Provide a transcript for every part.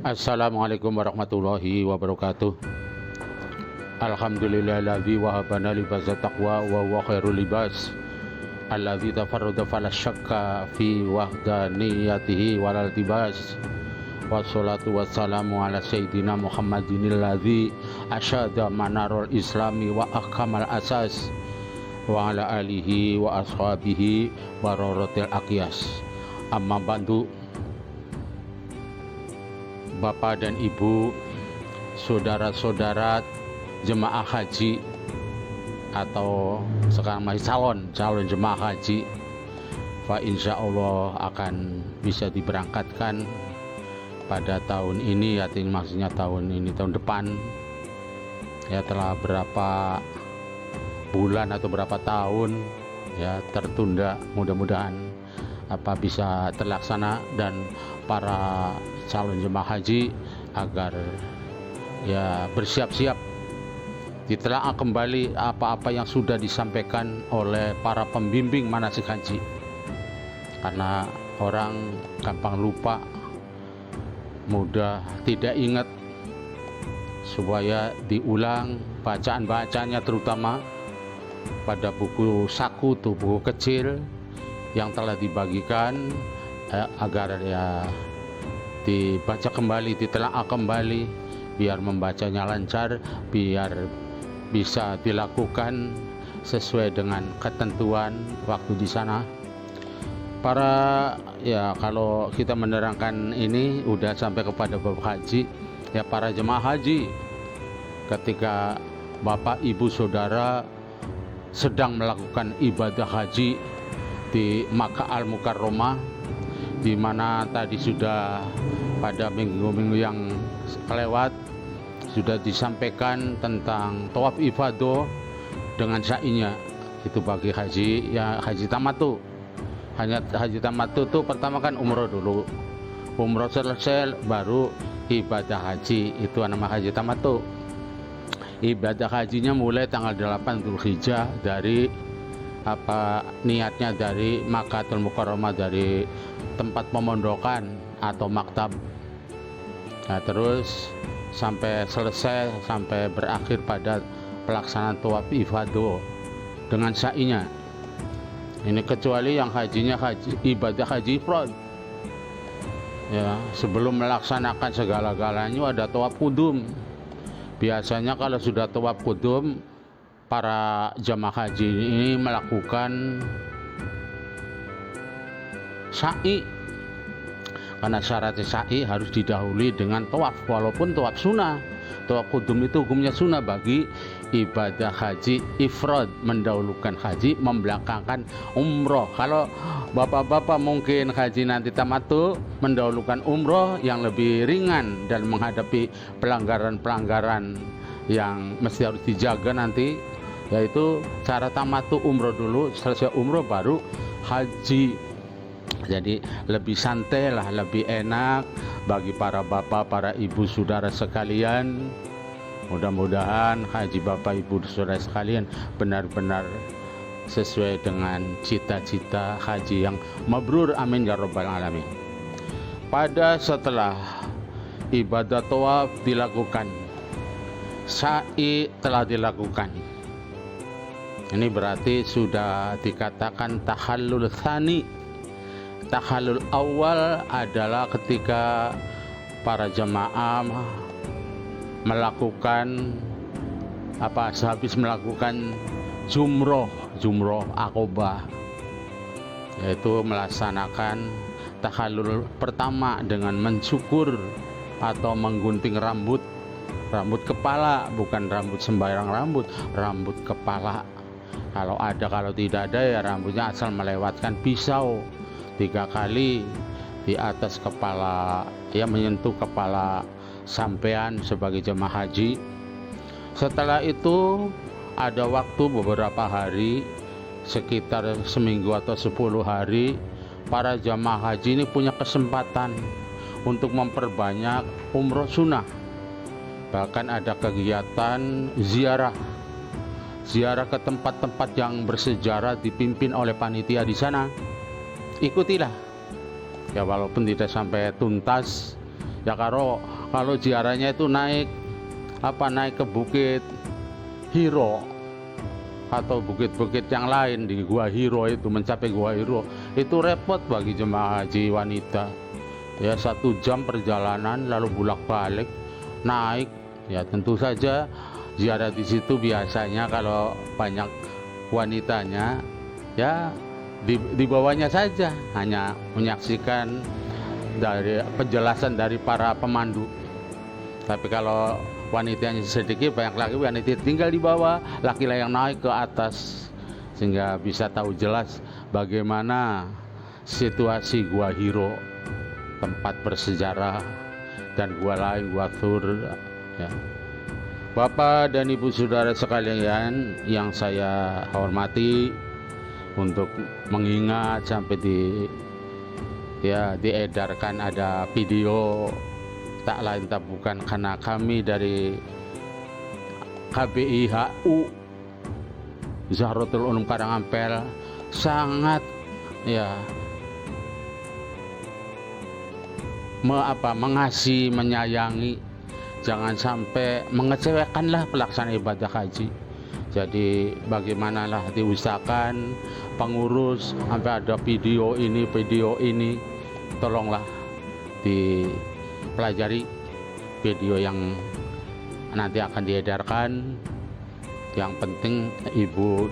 Assalamualaikum warahmatullahi wabarakatuh. Alhamdulillahilladzi wahabana libasa taqwa wa huwa khairul libas. Alladzi tafarrada fala syakka fi wahdaniyatihi walal tibas. Wassalatu wassalamu ala sayyidina Muhammadinil ladzi asyada manarul islami wa ahkamal asas wa ala alihi wa ashabihi wa raratil aqyas. Amma ba'du. Bapak dan Ibu, saudara-saudara jemaah haji atau sekarang masih calon jemaah haji, fa insya Allah akan bisa diberangkatkan pada tahun ini, artinya maksudnya tahun depan ya, telah berapa bulan atau berapa tahun ya tertunda, mudah-mudahan bisa terlaksana dan para calon jemaah haji agar ya bersiap-siap ditelaah kembali apa-apa yang sudah disampaikan oleh para pembimbing manasik haji, karena orang gampang lupa, mudah tidak ingat, supaya diulang bacaan-bacaannya, terutama pada buku saku tuh, buku kecil yang telah dibagikan agar ya dibaca kembali, ditelaah kembali, biar membacanya lancar, biar bisa dilakukan sesuai dengan ketentuan waktu di sana. Kalau kita menerangkan ini udah sampai kepada Bapak Haji, ya para jemaah haji, ketika Bapak Ibu Saudara sedang melakukan ibadah haji di Makkah Al-Mukarramah, di mana tadi sudah pada minggu-minggu yang kelewat sudah disampaikan tentang tawaf ifadah dengan sa'inya. Itu bagi haji ya, haji tamattu. Hanya haji tamattu itu pertama kan umroh dulu, umroh selesai baru ibadah haji, itu nama haji tamattu. Ibadah hajinya mulai tanggal 8 Dzulhijjah dari niatnya dari Makkahul Mukarramah, dari tempat pemondokan atau maktab. Nah, terus sampai selesai, sampai berakhir pada pelaksanaan tawaf ifadah dengan sa'inya. Ini kecuali yang hajinya ibadah haji ifrad. Ya, sebelum melaksanakan segala-galanya ada tawaf qudum. Biasanya kalau sudah tawaf qudum, para jamaah haji ini melakukan sa'i, karena syarat sa'i harus didahului dengan tawaf, walaupun tawaf sunnah. Tawaf qudum itu hukumnya sunnah bagi ibadah haji ifrad, mendahulukan haji, membelakangkan umroh. Kalau bapak-bapak mungkin haji nanti tamattu, mendahulukan umroh yang lebih ringan dan menghadapi pelanggaran-pelanggaran yang mesti harus dijaga nanti, yaitu cara tamattu umroh dulu, selesai umroh baru haji. Jadi lebih santai lah, lebih enak bagi para bapak, para ibu saudara sekalian. Mudah-mudahan haji bapak ibu saudara sekalian benar-benar sesuai dengan cita-cita haji yang mabrur, amin ya rabbal alamin. Pada setelah ibadah tawaf dilakukan, sa'i telah dilakukan, ini berarti sudah dikatakan tahallul tsani. Tahallul awal adalah ketika para jemaah melakukan sehabis melakukan jumroh Aqobah, yaitu melaksanakan tahallul pertama dengan mencukur atau menggunting rambut kepala, bukan rambut sembarang rambut kepala. Kalau ada, kalau tidak ada ya rambutnya asal melewatkan pisau 3 kali di atas kepala, ya menyentuh kepala sampean sebagai jemaah haji. Setelah itu ada waktu beberapa hari, sekitar seminggu atau 10 hari, para jemaah haji ini punya kesempatan untuk memperbanyak umroh sunnah. Bahkan ada kegiatan ziarah ke tempat-tempat yang bersejarah dipimpin oleh panitia di sana. Ikutilah ya, walaupun tidak sampai tuntas ya, karo Kalau ziarahnya itu naik ke Bukit Hiro atau bukit-bukit yang lain di Gua Hiro, itu mencapai Gua Hiro itu repot bagi jemaah haji wanita. Ya 1 jam perjalanan lalu bolak-balik naik. Ya tentu saja ziarah di situ biasanya kalau banyak wanitanya ya di bawahnya saja, hanya menyaksikan dari penjelasan dari para pemandu. Tapi kalau wanitanya sedikit, banyak lagi wanita tinggal di bawah, laki-laki yang naik ke atas, sehingga bisa tahu jelas bagaimana situasi Gua Hiro, tempat bersejarah, dan gua lain, Gua Thur. Ya. Bapak dan Ibu saudara sekalian yang saya hormati, untuk mengingat sampai diedarkan ada video, tak lain tak bukan karena kami dari KBIHU Zahratul Ulum Karangampel sangat mengasihi, menyayangi, jangan sampai mengecewakanlah pelaksanaan ibadah haji. Jadi bagaimanalah diusahakan pengurus sampai ada video ini, tolonglah dipelajari video yang nanti akan diedarkan. Yang penting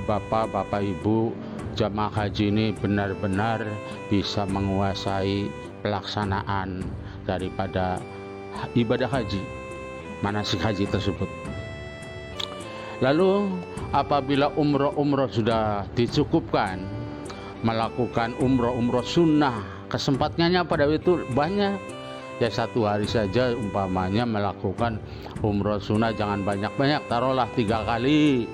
bapak ibu jamaah haji ini benar-benar bisa menguasai pelaksanaan daripada ibadah haji, manasik haji tersebut. Lalu apabila umroh sudah dicukupkan, melakukan umroh sunnah, kesempatannya pada itu banyak. Ya 1 hari saja umpamanya melakukan umroh sunnah, jangan banyak-banyak, taruhlah 3 kali,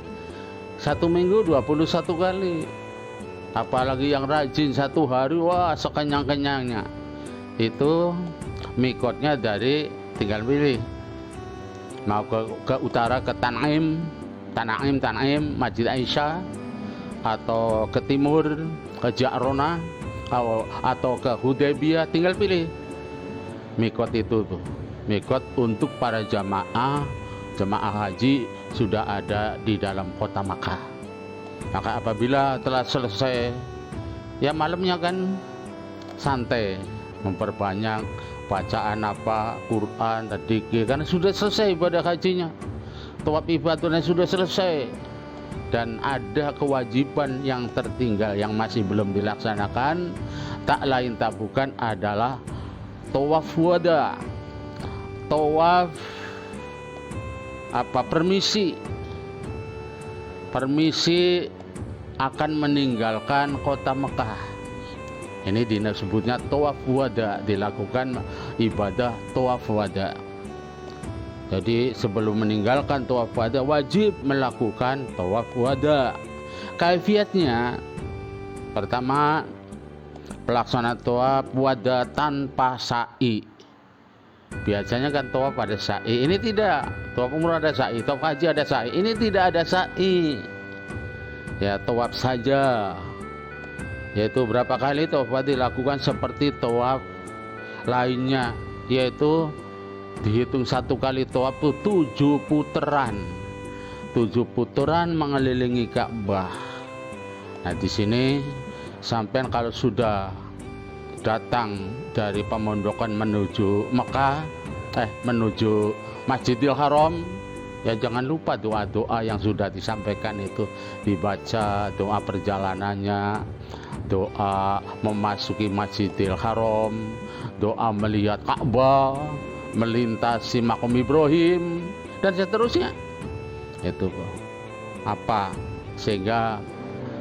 1 minggu 21 kali. Apalagi yang rajin 1 hari, wah sekenyang-kenyangnya. Itu mikotnya dari, tinggal pilih mau ke utara ke Tan'im, Masjid Aisyah, atau ke timur ke Ja'rona, atau ke Hudaybiyah, tinggal pilih. Mikot itu tuh, mikot untuk para jamaah haji sudah ada di dalam kota Makkah. Maka apabila telah selesai, ya malamnya kan santai, memperbanyak bacaan Quran dan dzikir, karena sudah selesai ibadah hajinya, tawaf ibadahnya sudah selesai, dan ada kewajiban yang tertinggal yang masih belum dilaksanakan, tak lain tak bukan adalah tawaf wada, tawaf permisi akan meninggalkan kota Mekah. Ini disebutnya tawaf wada, dilakukan ibadah tawaf wada. Jadi sebelum meninggalkan tawaf wada wajib melakukan tawaf wada. Kaifiatnya, pertama, pelaksanaan tawaf wada tanpa sa'i. Biasanya kan tawaf ada sa'i, ini tidak. Tawaf umrah ada sa'i, tawaf haji ada sa'i, ini tidak ada sa'i. Ya tawaf saja. Yaitu berapa kali tawaf dilakukan seperti tawaf lainnya, yaitu dihitung 1 kali tawaf itu 7 putaran. 7 putaran mengelilingi Ka'bah. Nah di sini sampean kalau sudah datang dari pemondokan menuju Mekah, menuju Masjidil Haram, ya jangan lupa doa-doa yang sudah disampaikan itu dibaca, doa perjalanannya, doa memasuki Masjidil Haram, doa melihat Ka'bah, melintasi Makom Ibrahim, dan seterusnya. Itu apa, sehingga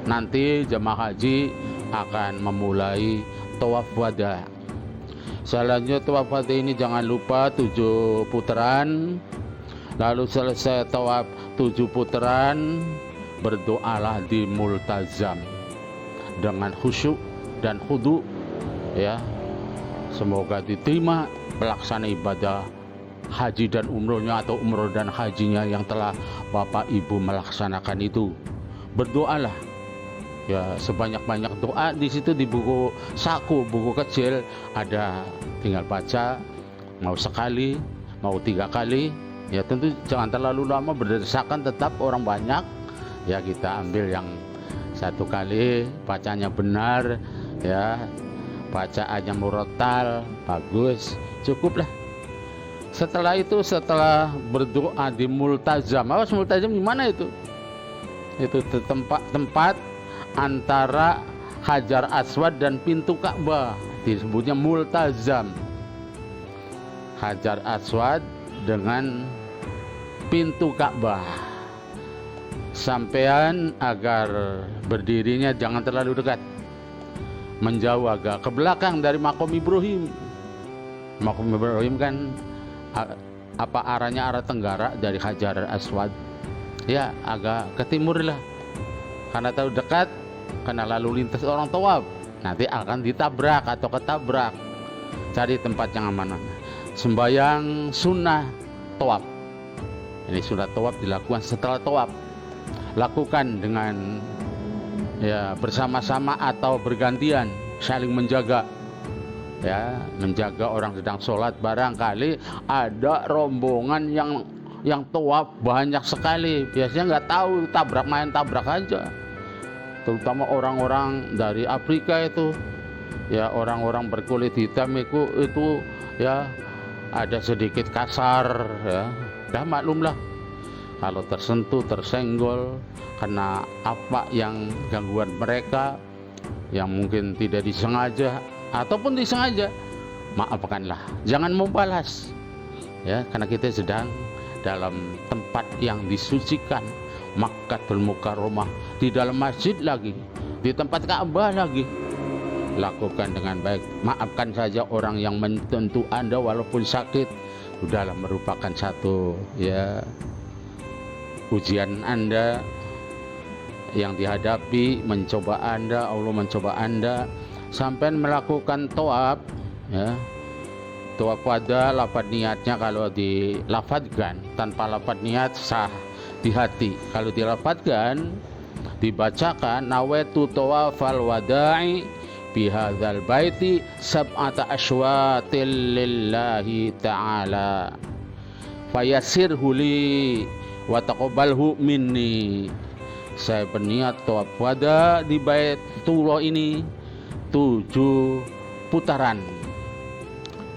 nanti jemaah haji akan memulai tawaf wada. Selanjutnya tawaf wada ini jangan lupa 7 putaran. Lalu selesai tawaf 7 putaran, berdoalah di multazam dengan khusyuk dan khudu, ya. Semoga diterima pelaksanaan ibadah haji dan umrohnya, atau umroh dan hajinya yang telah Bapak Ibu melaksanakan itu. Berdoalah, ya sebanyak-banyak doa. Di situ di buku saku, buku kecil ada, tinggal baca, mau sekali, mau 3 kali, ya tentu jangan terlalu lama berdesakan, tetap orang banyak, ya kita ambil yang 1 kali, bacanya benar, ya bacaannya murattal, bagus, cukuplah. Setelah itu, setelah berdoa di multazam, awas multazam di mana itu? Itu tempat antara Hajar Aswad dan pintu Ka'bah, disebutnya multazam. Hajar Aswad dengan pintu Ka'bah. Sampean agar berdirinya jangan terlalu dekat, menjauh agak ke belakang dari makom Ibrahim. Makom Ibrahim kan apa arahnya, arah tenggara dari Hajar Aswad, ya agak ke timur lah, karena tahu dekat, karena lalu lintas orang tawaf nanti akan ditabrak atau ketabrak. Cari tempat yang aman. Sembayang sunnah tawaf, ini sunnah tawaf dilakukan setelah tawaf, lakukan dengan ya bersama-sama atau bergantian, saling menjaga, ya menjaga orang sedang sholat. Barangkali ada rombongan yang tawaf banyak sekali, biasanya nggak tahu, tabrak main tabrak aja, terutama orang-orang dari Afrika itu, ya orang-orang berkulit hitam itu ya ada sedikit kasar, ya dah maklumlah kalau tersentuh, tersenggol karena apa yang gangguan mereka yang mungkin tidak disengaja ataupun disengaja, maafkanlah, jangan membalas, ya karena kita sedang dalam tempat yang disucikan, Makkatul Mukarramah, di dalam masjid lagi, di tempat Ka'bah lagi. Lakukan dengan baik, maafkan saja orang yang menyentuh Anda walaupun sakit, sudahlah merupakan satu ya ujian Anda yang dihadapi, mencoba Anda, Allah mencoba Anda sampai melakukan tawaf, ya tawaf wada. Lafaz niatnya kalau dilafadzkan, tanpa lafaz niat sah di hati, kalau dilafadzkan dibacakan nawaitu tawafal wada'i bihadzal baiti sab'ata aswatil lillahi ta'ala fayassirhu li wa taqabbalhu minni. Saya berniat tawaf wada di Baitullah ini 7 putaran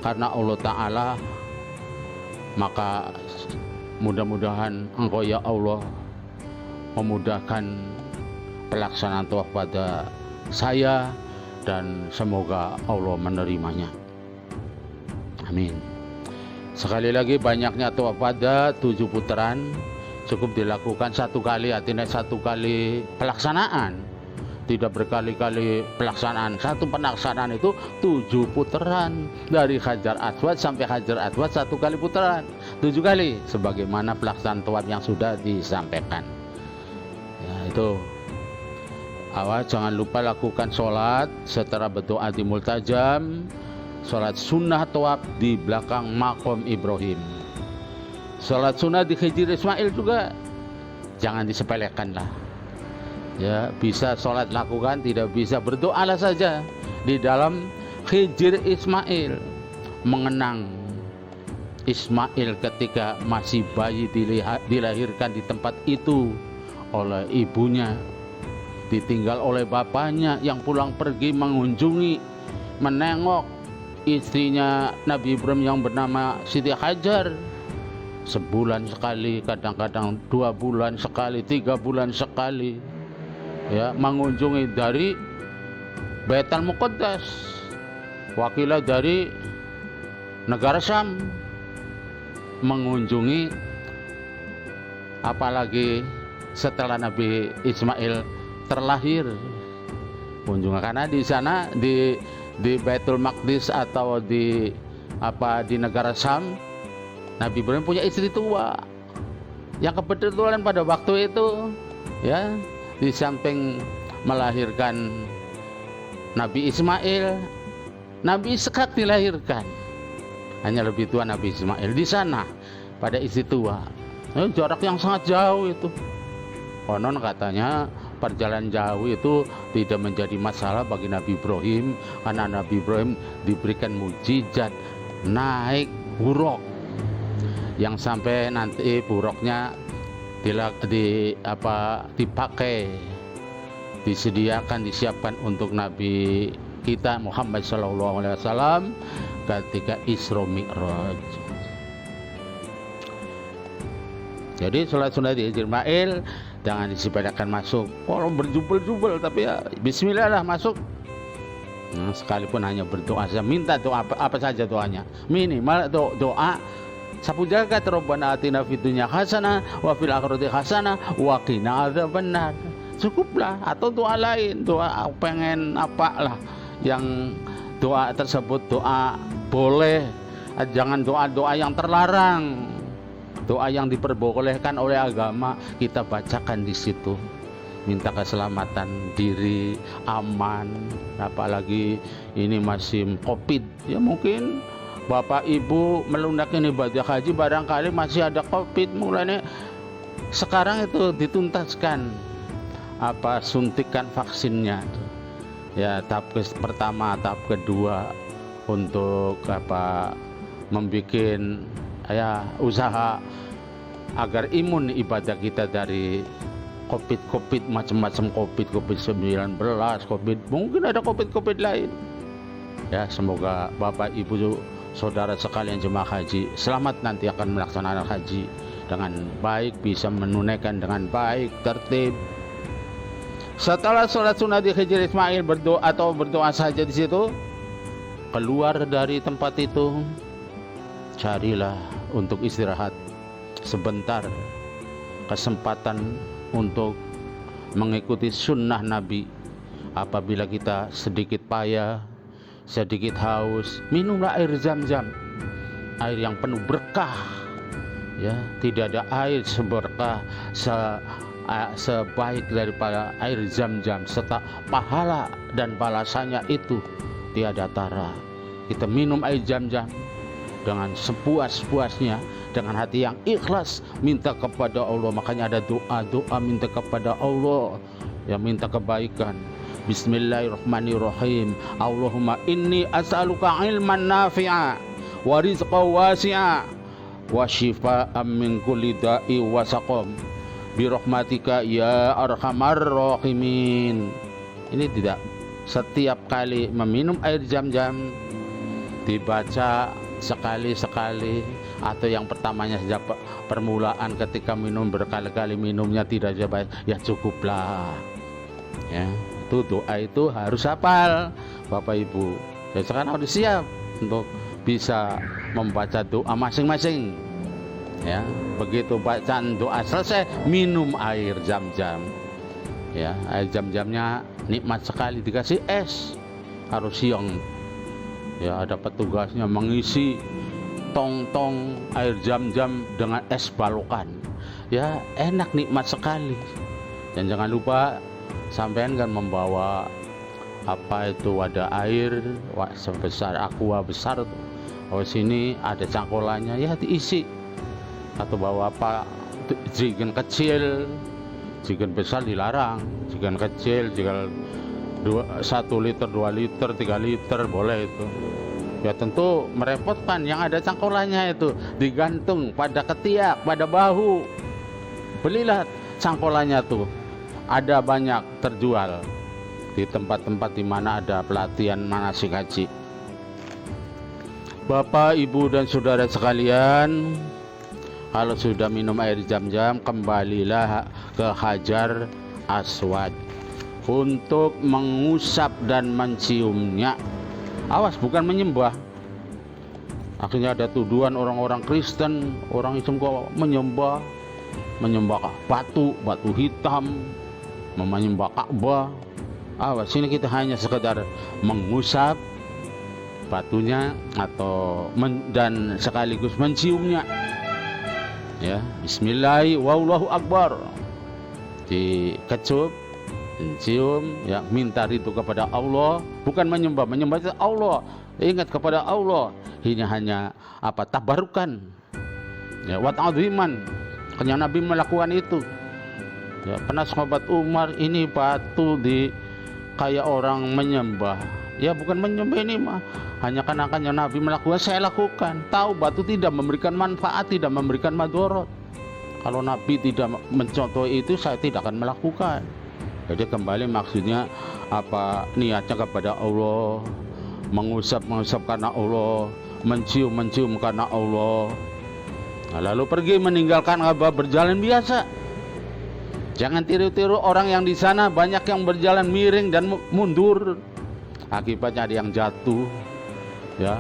karena Allah Ta'ala, maka mudah-mudahan engkau ya Allah memudahkan pelaksanaan tawaf wada saya, dan semoga Allah menerimanya. Amin. Sekali lagi, banyaknya tawaf wada 7 putaran cukup dilakukan 1 kali, artinya 1 kali pelaksanaan, tidak berkali-kali pelaksanaan. 1 pelaksanaan itu 7 putaran dari Hajar Aswad sampai Hajar Aswad, 1 kali putaran 7 kali, sebagaimana pelaksanaan tawaf yang sudah disampaikan. Ya, itu. Awas, jangan lupa lakukan sholat setelah berdoa di multajam, sholat sunnah tawaf di belakang makom Ibrahim. Sholat sunnah di Hijr Ismail juga jangan disepelekan lah. Ya, bisa sholat lakukan, tidak bisa berdoalah saja di dalam Hijr Ismail, mengenang Ismail ketika masih bayi dilahirkan di tempat itu oleh ibunya, ditinggal oleh bapaknya yang pulang pergi mengunjungi, menengok istrinya Nabi Ibrahim yang bernama Siti Hajar, sebulan sekali, kadang-kadang 2 bulan sekali, 3 bulan sekali, ya mengunjungi dari Baitul Muqaddas, wakilah dari negara Syam, mengunjungi, apalagi setelah Nabi Ismail terlahir, kunjungan, karena di sana di Baitul Maqdis atau di negara Syam, Nabi Ibrahim punya istri tua yang kebetulan pada waktu itu, ya di samping melahirkan Nabi Ismail, Nabi Ishak dilahirkan, hanya lebih tua Nabi Ismail di sana pada istri tua. Jarak yang sangat jauh itu. Konon katanya perjalanan jauh itu tidak menjadi masalah bagi Nabi Ibrahim, karena Nabi Ibrahim diberikan mukjizat naik buruk, yang sampai nanti buruknya dipakai, disediakan, disiapkan untuk Nabi kita Muhammad SAW ketika Isra Mi'raj. Jadi sholat sunat di Ismail jangan disepelekan masuk. Kalau berjubel-jubel tapi ya bismillah lah masuk. Sekalipun hanya berdoa saja, minta doa apa saja doanya. Minimal doa sapu jagat, Rabbana atina fid dunya hasanah wa fil akhirati hasanah wa qina adzabannar. Cukuplah. Atau doa lain, doa pengen apalah yang doa tersebut doa boleh. Jangan doa-doa yang terlarang. Doa yang diperbolehkan oleh agama kita bacakan di situ. Minta keselamatan diri, aman. Apalagi ini masih Covid. Ya mungkin Bapak Ibu melunakkan ibadah haji barangkali masih ada Covid. Mulanya sekarang itu dituntaskan suntikan vaksinnya. Ya tahap pertama, tahap kedua untuk membuat usaha agar imun ibadah kita dari COVID macam-macam COVID-19, mungkin ada COVID lain. Ya semoga Bapak Ibu saudara sekalian jemaah haji selamat nanti akan melaksanakan haji dengan baik, bisa menunaikan dengan baik, tertib. Setelah sholat sunat di Hijri Ismail berdoa saja di situ, keluar dari tempat itu, carilah untuk istirahat sebentar, kesempatan untuk mengikuti sunnah Nabi. Apabila kita sedikit payah, sedikit haus, minumlah air Zam-Zam, air yang penuh berkah. Ya, tidak ada air seberkah sebaik daripada air Zam-Zam, serta pahala dan balasannya itu tiada tara. Kita minum air Zam-Zam dengan sepuas-puasnya, dengan hati yang ikhlas, minta kepada Allah. Makanya ada doa minta kepada Allah, yang minta kebaikan. Bismillahirrahmanirrahim. Allahumma inni as'aluka ilman nafi'a wa rizqan wasi'a wa shifaan min kulli da'i wa saqam bi rahmatika ya arhamar rahimin. Ini tidak setiap kali meminum air Zam-Zam dibaca sekali-sekali, atau yang pertamanya sejak permulaan ketika minum berkali-kali minumnya tidak baik, ya cukuplah. Ya, itu doa itu harus hafal Bapak Ibu. Jadi sekarang harus siap untuk bisa membaca doa masing-masing. Ya, begitu bacaan doa selesai, minum air Zam-Zam. Ya, air Zam-Zamnya nikmat sekali, dikasih es, harus siang. Ya, ada petugasnya mengisi tong-tong air Zam-Zam dengan es balokan. Ya, enak, nikmat sekali. Dan jangan lupa sampean kan membawa wadah air sebesar aqua besar. Oh, sini ada cangkolannya, ya diisi. Atau bawa jigen kecil, jigen besar dilarang, jigen kecil, jigen 1 liter, 2 liter, 3 liter boleh itu. Ya tentu merepotkan, yang ada cangkolannya itu digantung pada ketiak, pada bahu. Belilah cangkolannya tuh, ada banyak terjual di tempat-tempat di mana ada pelatihan manasik haji. Bapak, Ibu dan saudara sekalian, kalau sudah minum air Zam-Zam, kembalilah ke Hajar Aswad untuk mengusap dan menciumnya. Awas, bukan menyembah. Akhirnya ada tuduhan orang-orang Kristen, orang Islam kok menyembah batu hitam, menyembah Ka'bah. Awas, sini kita hanya sekedar mengusap batunya dan sekaligus menciumnya. Ya, bismillahirrahmanirrahim, wallahu akbar. Dikecup, cium, ya, minta ridho kepada Allah, bukan menyembah itu Allah, ingat kepada Allah. Ini hanya tabarukan, ya, wa ta'dhiman. Karena Nabi melakukan itu. Ya, pernah sahabat Umar, ini batu kayak orang menyembah Ya bukan menyembah ini mah, hanya karena Nabi melakukan, saya lakukan. Tahu batu tidak memberikan manfaat, tidak memberikan madorot. Kalau Nabi tidak mencontoh itu, saya tidak akan melakukan. Jadi kembali maksudnya apa, niatnya kepada Allah, mengusap karena Allah, mencium karena Allah. Nah, lalu pergi meninggalkan apa, berjalan biasa. Jangan tiru-tiru orang yang di sana, banyak yang berjalan miring dan mundur. Akibatnya ada yang jatuh. Ya,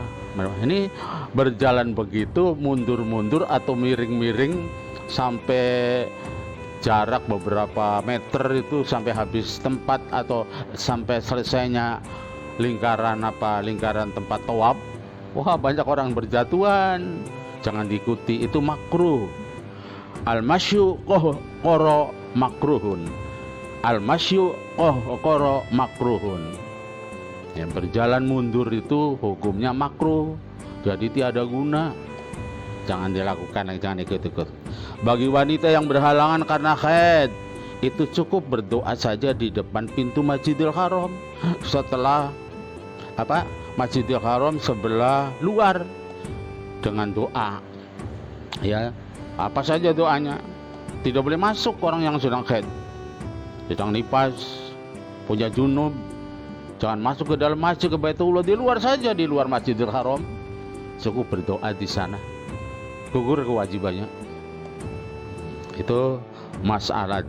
ini berjalan begitu, mundur-mundur atau miring-miring sampai jarak beberapa meter itu, sampai habis tempat atau sampai selesainya lingkaran tempat tawaf. Wah, banyak orang berjatuhan. Jangan diikuti, itu makruh. Al-masyu qoro makruhun. Al-masyu qoro makruhun. Yang berjalan mundur itu hukumnya makruh, jadi tiada guna. Jangan dilakukan, jangan ikut-ikut. Bagi wanita yang berhalangan karena haid, itu cukup berdoa saja di depan pintu Masjidil Haram. Setelah Masjidil Haram sebelah luar, dengan doa. Ya, apa saja doanya. Tidak boleh masuk orang yang sedang haid, sedang nifas, punya junub. Jangan masuk ke dalam masjid, ke Baitullah, di luar saja, di luar Masjidil Haram. Cukup berdoa di sana. Gugur kewajibannya. Itu masalah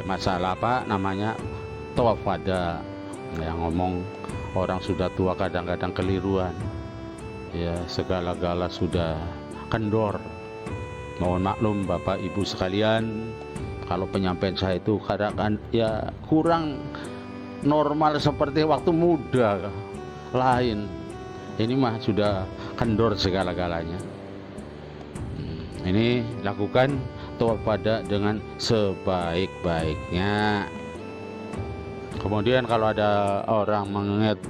masalah apa namanya, tawaf wada. Yang ngomong orang sudah tua kadang-kadang keliruan. Ya, segala-gala sudah kendor. Mohon maklum Bapak Ibu sekalian, kalau penyampaian saya itu kadang ya kurang normal seperti waktu muda lain. Ini mah sudah kendor segala-galanya. Ini lakukan tawaf wada dengan sebaik-baiknya. Kemudian kalau ada orang mengingat,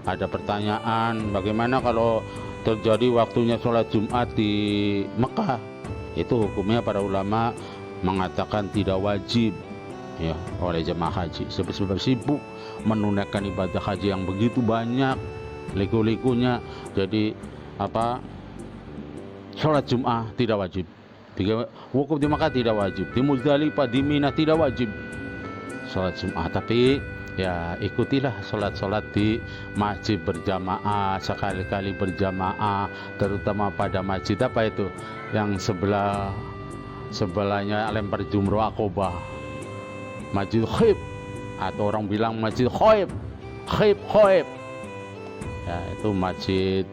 ada pertanyaan, bagaimana kalau terjadi waktunya sholat Jumat di Mekah? Itu hukumnya para ulama mengatakan tidak wajib ya oleh jemaah haji, sebab sibuk menunaikan ibadah haji yang begitu banyak, liku-likunya. Jadi sholat Jumat tidak wajib, wukuf di Makkah tidak wajib, di Muzdalifah, di Mina tidak wajib sholat Jumat. Tapi ya ikutilah sholat di masjid berjamaah, sekali-kali berjamaah, terutama pada masjid apa itu yang sebelahnya lempar jumroh Aqobah, Masjid Khaif, atau orang bilang Masjid Khaif. Ya, itu masjid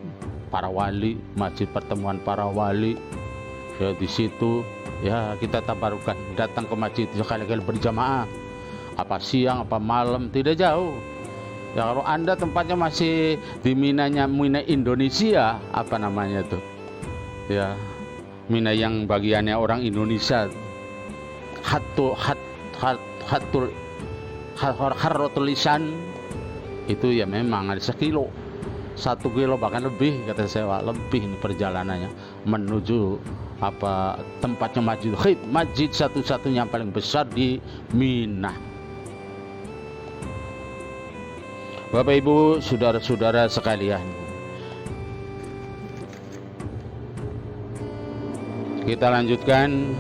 para wali, masjid pertemuan para wali. Ya, di situ ya kita tabarukan, datang ke masjid sekali-kali berjamaah, apa siang apa malam, tidak jauh. Ya, kalau Anda tempatnya masih di Mina Indonesia, apa namanya tuh? Ya, Mina yang bagiannya orang Indonesia, harrotul lisan, itu ya memang ada 1 kilo bahkan lebih, kata saya, lebih ini perjalanannya menuju tempatnya Masjid Khaif, masjid satu-satunya yang paling besar di Mina. Bapak Ibu, saudara-saudara sekalian, kita lanjutkan,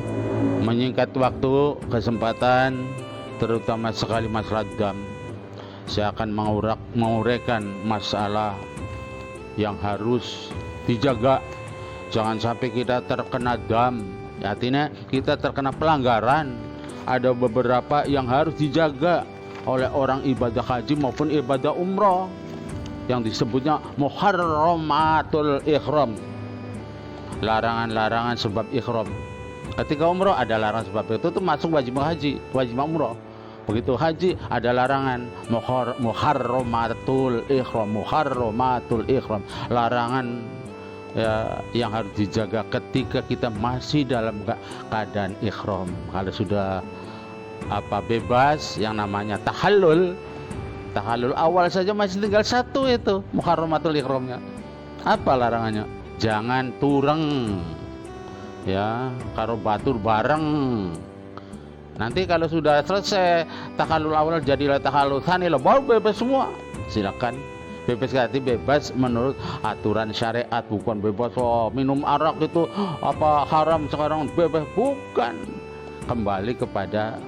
menyingkat waktu, kesempatan, terutama sekali masalah dam. Saya akan menguraikan masalah yang harus dijaga. Jangan sampai kita terkena dam, artinya kita terkena pelanggaran. Ada beberapa yang harus dijaga oleh orang ibadah haji maupun ibadah umroh, yang disebutnya muharramatul ihram, larangan-larangan sebab ihram. Ketika umroh ada larangan sebab itu masuk wajib haji, wajib umroh. Begitu haji ada larangan muharramatul ihram, larangan ya, yang harus dijaga ketika kita masih dalam keadaan ihram. Kalau sudah bebas, yang namanya tahallul awal saja masih tinggal 1 itu muharramatul ihramnya. Apa larangannya? Jangan tureng ya, karo batur bareng Nanti kalau sudah selesai takhalul awal jadilah takhalul tsani, baru bebas semua. Silakan. Bebas berarti bebas menurut aturan syariat, bukan bebas minum arak itu apa haram sekarang bebas, bukan. Kembali kepada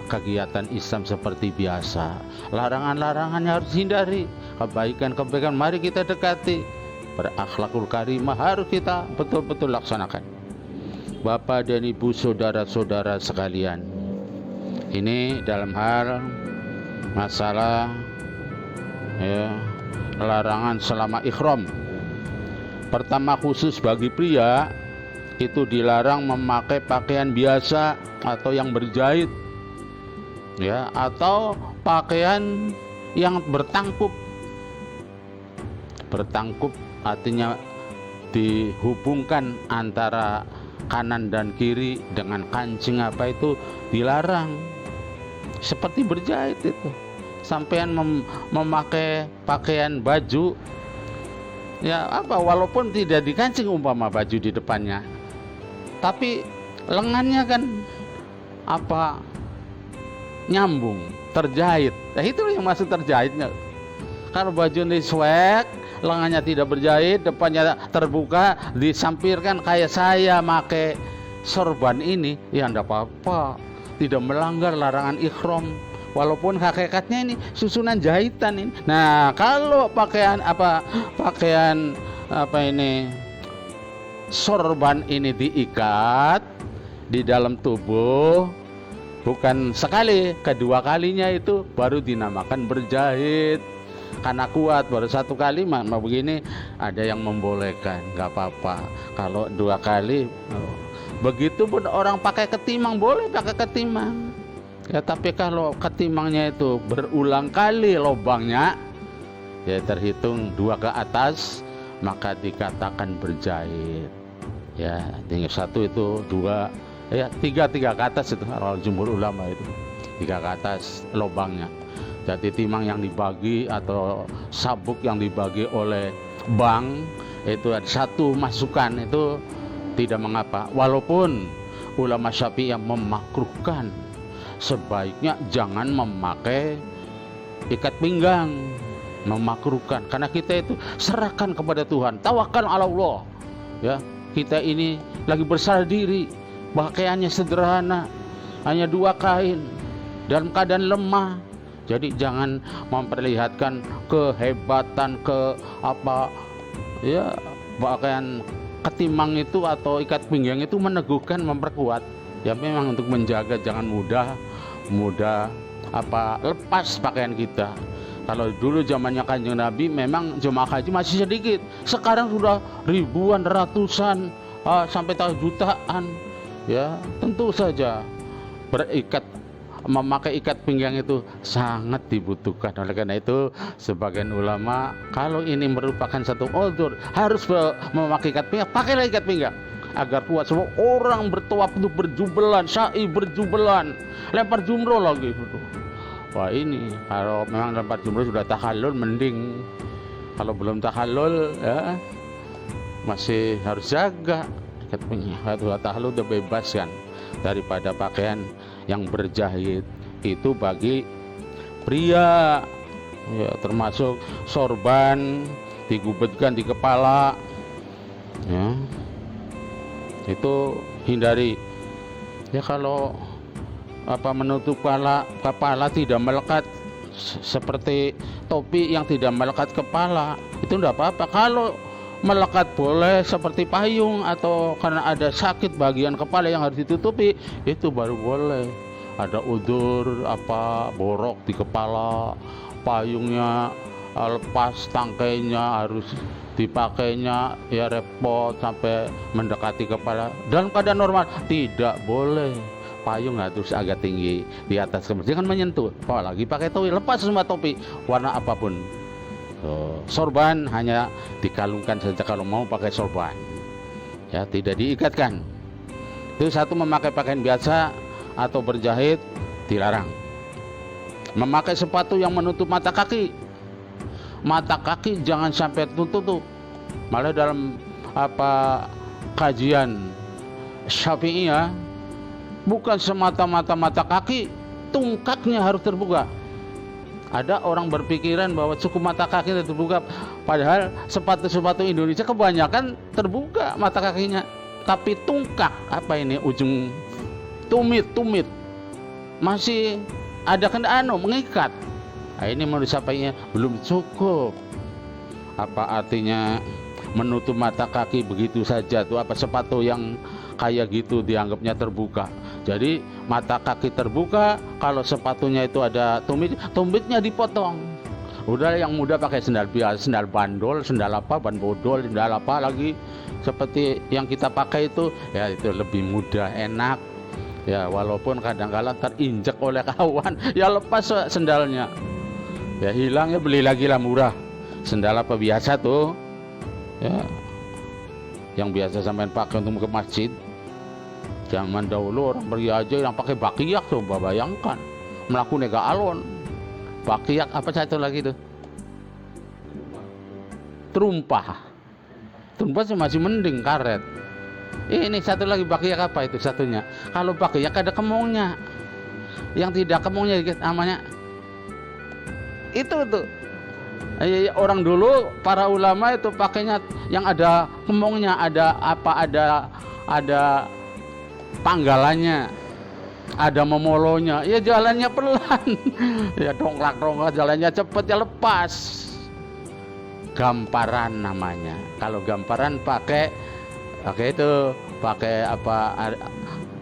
kegiatan Islam seperti biasa. Larangan-larangannya harus hindari, kebaikan-kebaikan mari kita dekati. Berakhlakul karimah harus kita betul-betul laksanakan. Bapak dan Ibu, saudara-saudara sekalian, ini dalam hal masalah larangan selama ihram. Pertama, khusus bagi pria itu dilarang memakai pakaian biasa atau yang berjahit, atau pakaian yang bertangkup. Bertangkup artinya dihubungkan antara kanan dan kiri dengan kancing, itu dilarang. Seperti berjahit itu. Sampean memakai pakaian baju walaupun tidak dikancing umpama baju di depannya, tapi lengannya kan nyambung, terjahit. Itu yang maksud terjahitnya. Kalau baju ini swag, lengannya tidak berjahit, depannya terbuka, disampirkan kayak saya pakai sorban ini, ya enggak apa-apa, tidak melanggar larangan ihram. Walaupun hakikatnya ini susunan jahitan ini. Nah, kalau pakaian sorban ini diikat di dalam tubuh, bukan sekali, kedua kalinya itu baru dinamakan berjahit. Karena kuat, baru satu kali begini ada yang membolehkan, nggak apa-apa. Kalau dua kali, begitupun orang pakai ketimang, boleh pakai ketimang. Tapi kalau ketimangnya itu berulang kali lubangnya, terhitung 2 ke atas, maka dikatakan berjahit. Tinggal 1 itu 2, 3 ke atas itu kalau jumhur ulama itu 3 ke atas lubangnya. Jadi timang yang dibagi atau sabuk yang dibagi oleh bank itu ada 1 masukan, itu tidak mengapa. Walaupun ulama Syafi'i yang memakruhkan, sebaiknya jangan memakai ikat pinggang, memakruhkan. Karena kita itu serahkan kepada Tuhan, tawakal ala Allah. Kita ini lagi berserah diri, pakaiannya sederhana, hanya 2 kain, dalam keadaan lemah. Jadi jangan memperlihatkan kehebatan pakaian ketimang itu atau ikat pinggang itu meneguhkan, memperkuat. Memang untuk menjaga jangan mudah lepas pakaian kita. Kalau dulu zamannya Kanjeng Nabi memang jemaah haji masih sedikit. Sekarang sudah ribuan, ratusan, sampai jutaan. Tentu saja memakai ikat pinggang itu sangat dibutuhkan. Oleh karena itu sebagian ulama, kalau ini merupakan satu uzur harus memakai ikat pinggang, pakailah ikat pinggang agar kuat. Semua orang bertawaf itu berjubelan, sa'i berjubelan, lempar jumroh lagi. Wah, ini kalau memang lempar jumroh sudah tahallul mending. Kalau belum tahallul masih harus jaga ikat pinggang. Kalau tahallul udah bebas kan daripada pakaian yang berjahit. Itu bagi pria, termasuk sorban digubetkan di kepala, itu hindari. Kalau menutup kepala tidak melekat, seperti topi yang tidak melekat kepala, itu tidak apa-apa. Kalau melekat boleh, seperti payung, atau karena ada sakit bagian kepala yang harus ditutupi, itu baru boleh. Ada udur borok di kepala, payungnya lepas, tangkainya harus dipakainya repot sampai mendekati kepala. Dalam keadaan normal tidak boleh. Payung harus agak tinggi di atas kepala, jangan menyentuh. Apalagi pakai topi, lepas semua topi warna apapun. Sorban hanya dikalungkan saja kalau mau pakai sorban, tidak diikatkan. Itu satu, memakai pakaian biasa atau berjahit dilarang. Memakai sepatu yang menutup mata kaki jangan sampai tutup. Malah dalam kajian Syafi'iyah bukan semata-mata mata kaki, tungkaknya harus terbuka. Ada orang berpikiran bahwa cukup mata kaki terbuka, padahal sepatu-sepatu Indonesia kebanyakan terbuka mata kakinya, tapi tungkak apa ini ujung tumit masih ada mengikat. Nah, ini menurut saya belum cukup. Apa artinya menutup mata kaki begitu saja tuh? Apa sepatu yang kayak gitu dianggapnya terbuka? Jadi mata kaki terbuka, kalau sepatunya itu ada tumitnya dipotong. Udah yang muda pakai sendal biasa, sendal bandol, sendal apa, ban bodol, sendal apa lagi seperti yang kita pakai itu, ya itu lebih mudah, enak. Ya walaupun kadang-kadang terinjak oleh kawan, ya lepas sendalnya. Ya hilang, ya beli lagi lah murah. Sendal apa biasa tuh, ya yang biasa sampean pakai untuk ke masjid. Zaman dahulu orang pergi aja yang pakai bakiak, coba bayangkan melaku nega alon. Bakiak apa satu lagi tuh? Terumpah sih masih mending, karet. Ini satu lagi bakiak apa itu satunya? Kalau bakiak ada kemongnya, yang tidak kemongnya namanya itu tuh. Orang dulu para ulama itu pakainya yang ada kemongnya, ada apa, ada panggalannya, ada memolonya. Ya jalannya pelan. Ya dongklak jalannya cepet, ya lepas. Gamparan namanya. Kalau gamparan pakai itu, pakai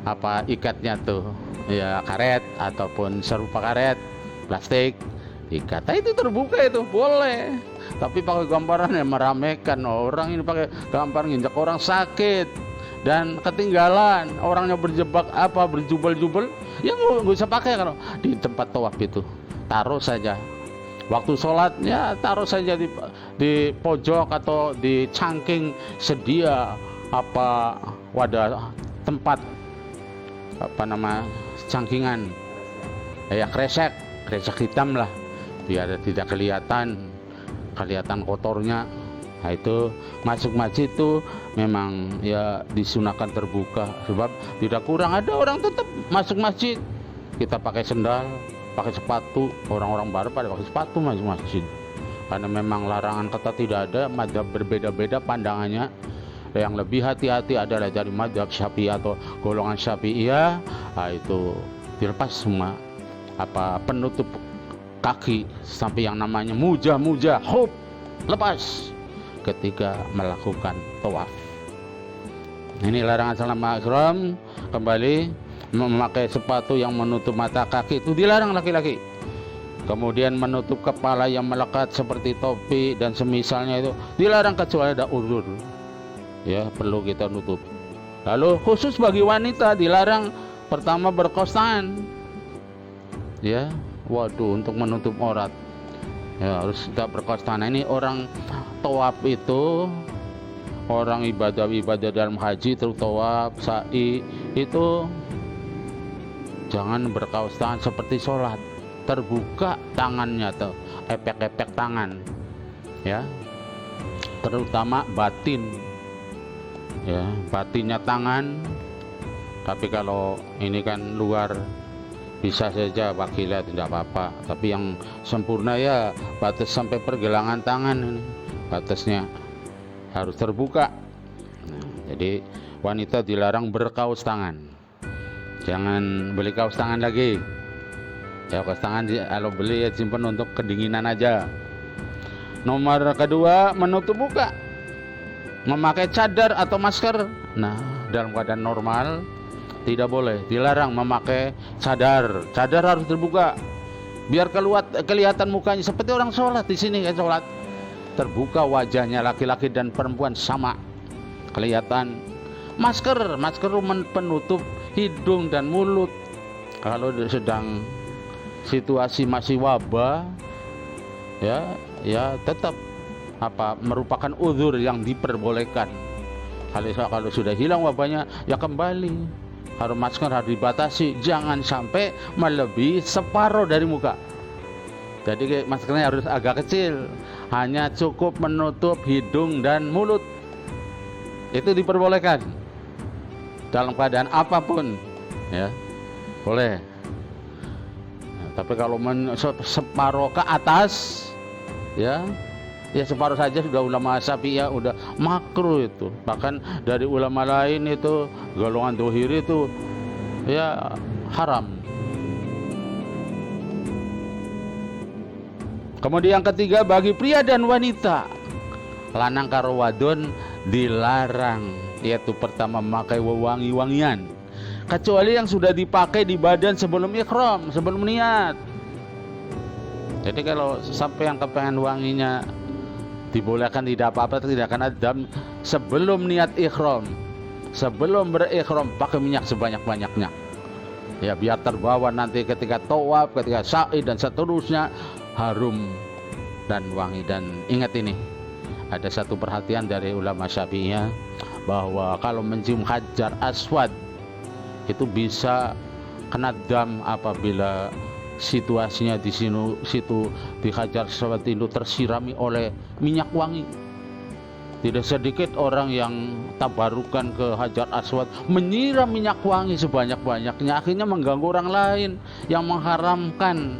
apa ikatnya tuh, ya karet ataupun serupa karet plastik ikat. Itu terbuka, itu boleh. Tapi pakai gamparan ya meramaikan orang. Ini pakai gamparan nginjak orang sakit dan ketinggalan, orangnya berjubel-jubel, ya nggak usah pakai. Kalau di tempat tawaf itu taruh saja, waktu sholat ya taruh saja di pojok atau di cangking, sedia wadah tempat cangkingan, ya kresek hitam lah, biar tidak kelihatan kotornya. Nah itu masuk masjid itu memang ya disunahkan terbuka, sebab tidak kurang ada orang tetap masuk masjid. Kita pakai sendal, pakai sepatu, orang-orang baru pada pakai sepatu masuk masjid, karena memang larangan ketat tidak ada. Madzhab berbeda-beda pandangannya. Yang lebih hati-hati adalah dari madzhab Syafi'i atau golongan Syafi'iyah. Nah itu dilepas semua penutup kaki sampai yang namanya mujah, khuf, lepas ketika melakukan tawaf. Ini larangan salam mahram. Kembali, memakai sepatu yang menutup mata kaki itu dilarang laki-laki. Kemudian menutup kepala yang melekat seperti topi dan semisalnya itu dilarang kecuali ada uzur. Ya, perlu kita nutup. Lalu khusus bagi wanita dilarang pertama berkaos tangan. Ya, waduh, untuk menutup aurat. Ya, harus tidak berkaos tangan. Ini orang tawaf itu, orang ibadah dalam haji, terus tawaf, sa'i itu jangan berkaos tangan seperti sholat, terbuka tangannya tuh, epek tangan, ya, terutama batin, ya, batinnya tangan. Tapi kalau ini kan luar, bisa saja wakilah tidak apa-apa, tapi yang sempurna ya batas sampai pergelangan tangan ini, batasnya harus terbuka. Nah, jadi wanita dilarang berkaos tangan. Jangan beli kaos tangan lagi. Ya, kaos tangan kalau beli ya simpan untuk kedinginan aja. Nomor kedua, menutup muka, memakai cadar atau masker. Nah, dalam keadaan normal tidak boleh, dilarang memakai cadar. Cadar harus terbuka, biar kelihatan mukanya seperti orang sholat. Di sini kan sholat terbuka wajahnya, laki-laki dan perempuan sama kelihatan. Masker penutup hidung dan mulut. Kalau sedang situasi masih wabah, ya tetap merupakan uzur yang diperbolehkan. Kalau sudah hilang wabahnya ya kembali. Harus masker harus dibatasi, jangan sampai melebihi separuh dari muka. Jadi maskernya harus agak kecil, hanya cukup menutup hidung dan mulut. Itu diperbolehkan dalam keadaan apapun, ya boleh. Nah, tapi kalau separuh ke atas, ya separuh saja sudah ulama Syafi'iyah udah makruh itu. Bahkan dari ulama lain itu golongan dohiri itu ya haram. Kemudian yang ketiga, bagi pria dan wanita, lanang karo wadon dilarang, yaitu pertama memakai wewangi-wangian kecuali yang sudah dipakai di badan sebelum ihram, sebelum niat. Jadi kalau sampai yang kepengen wanginya dibolehkan, tidak apa-apa, tidak akan ada. Sebelum niat ihram, sebelum berikhram, pakai minyak sebanyak-banyaknya, ya biar terbawa nanti ketika tawaf, ketika sa'i dan seterusnya harum dan wangi. Dan ingat ini, ada satu perhatian dari ulama Syafi'iyah bahwa kalau mencium hajar aswad itu bisa kena dam apabila situasinya di situ di hajar aswad itu tersirami oleh minyak wangi. Tidak sedikit orang yang tabarukan ke hajar aswad menyiram minyak wangi sebanyak-banyaknya, akhirnya mengganggu orang lain yang mengharamkan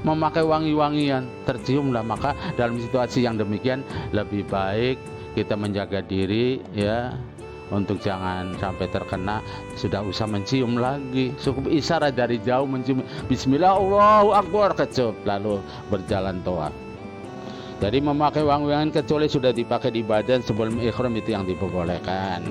memakai wangi-wangian, terciumlah. Maka dalam situasi yang demikian lebih baik kita menjaga diri, ya, untuk jangan sampai terkena. Sudah usah mencium lagi, cukup isyarat dari jauh mencium bismillah Allahu akbar, kecup, lalu berjalan tawaf. Jadi memakai wangi-wangian kecuali sudah dipakai di badan sebelum ihram, itu yang diperbolehkan.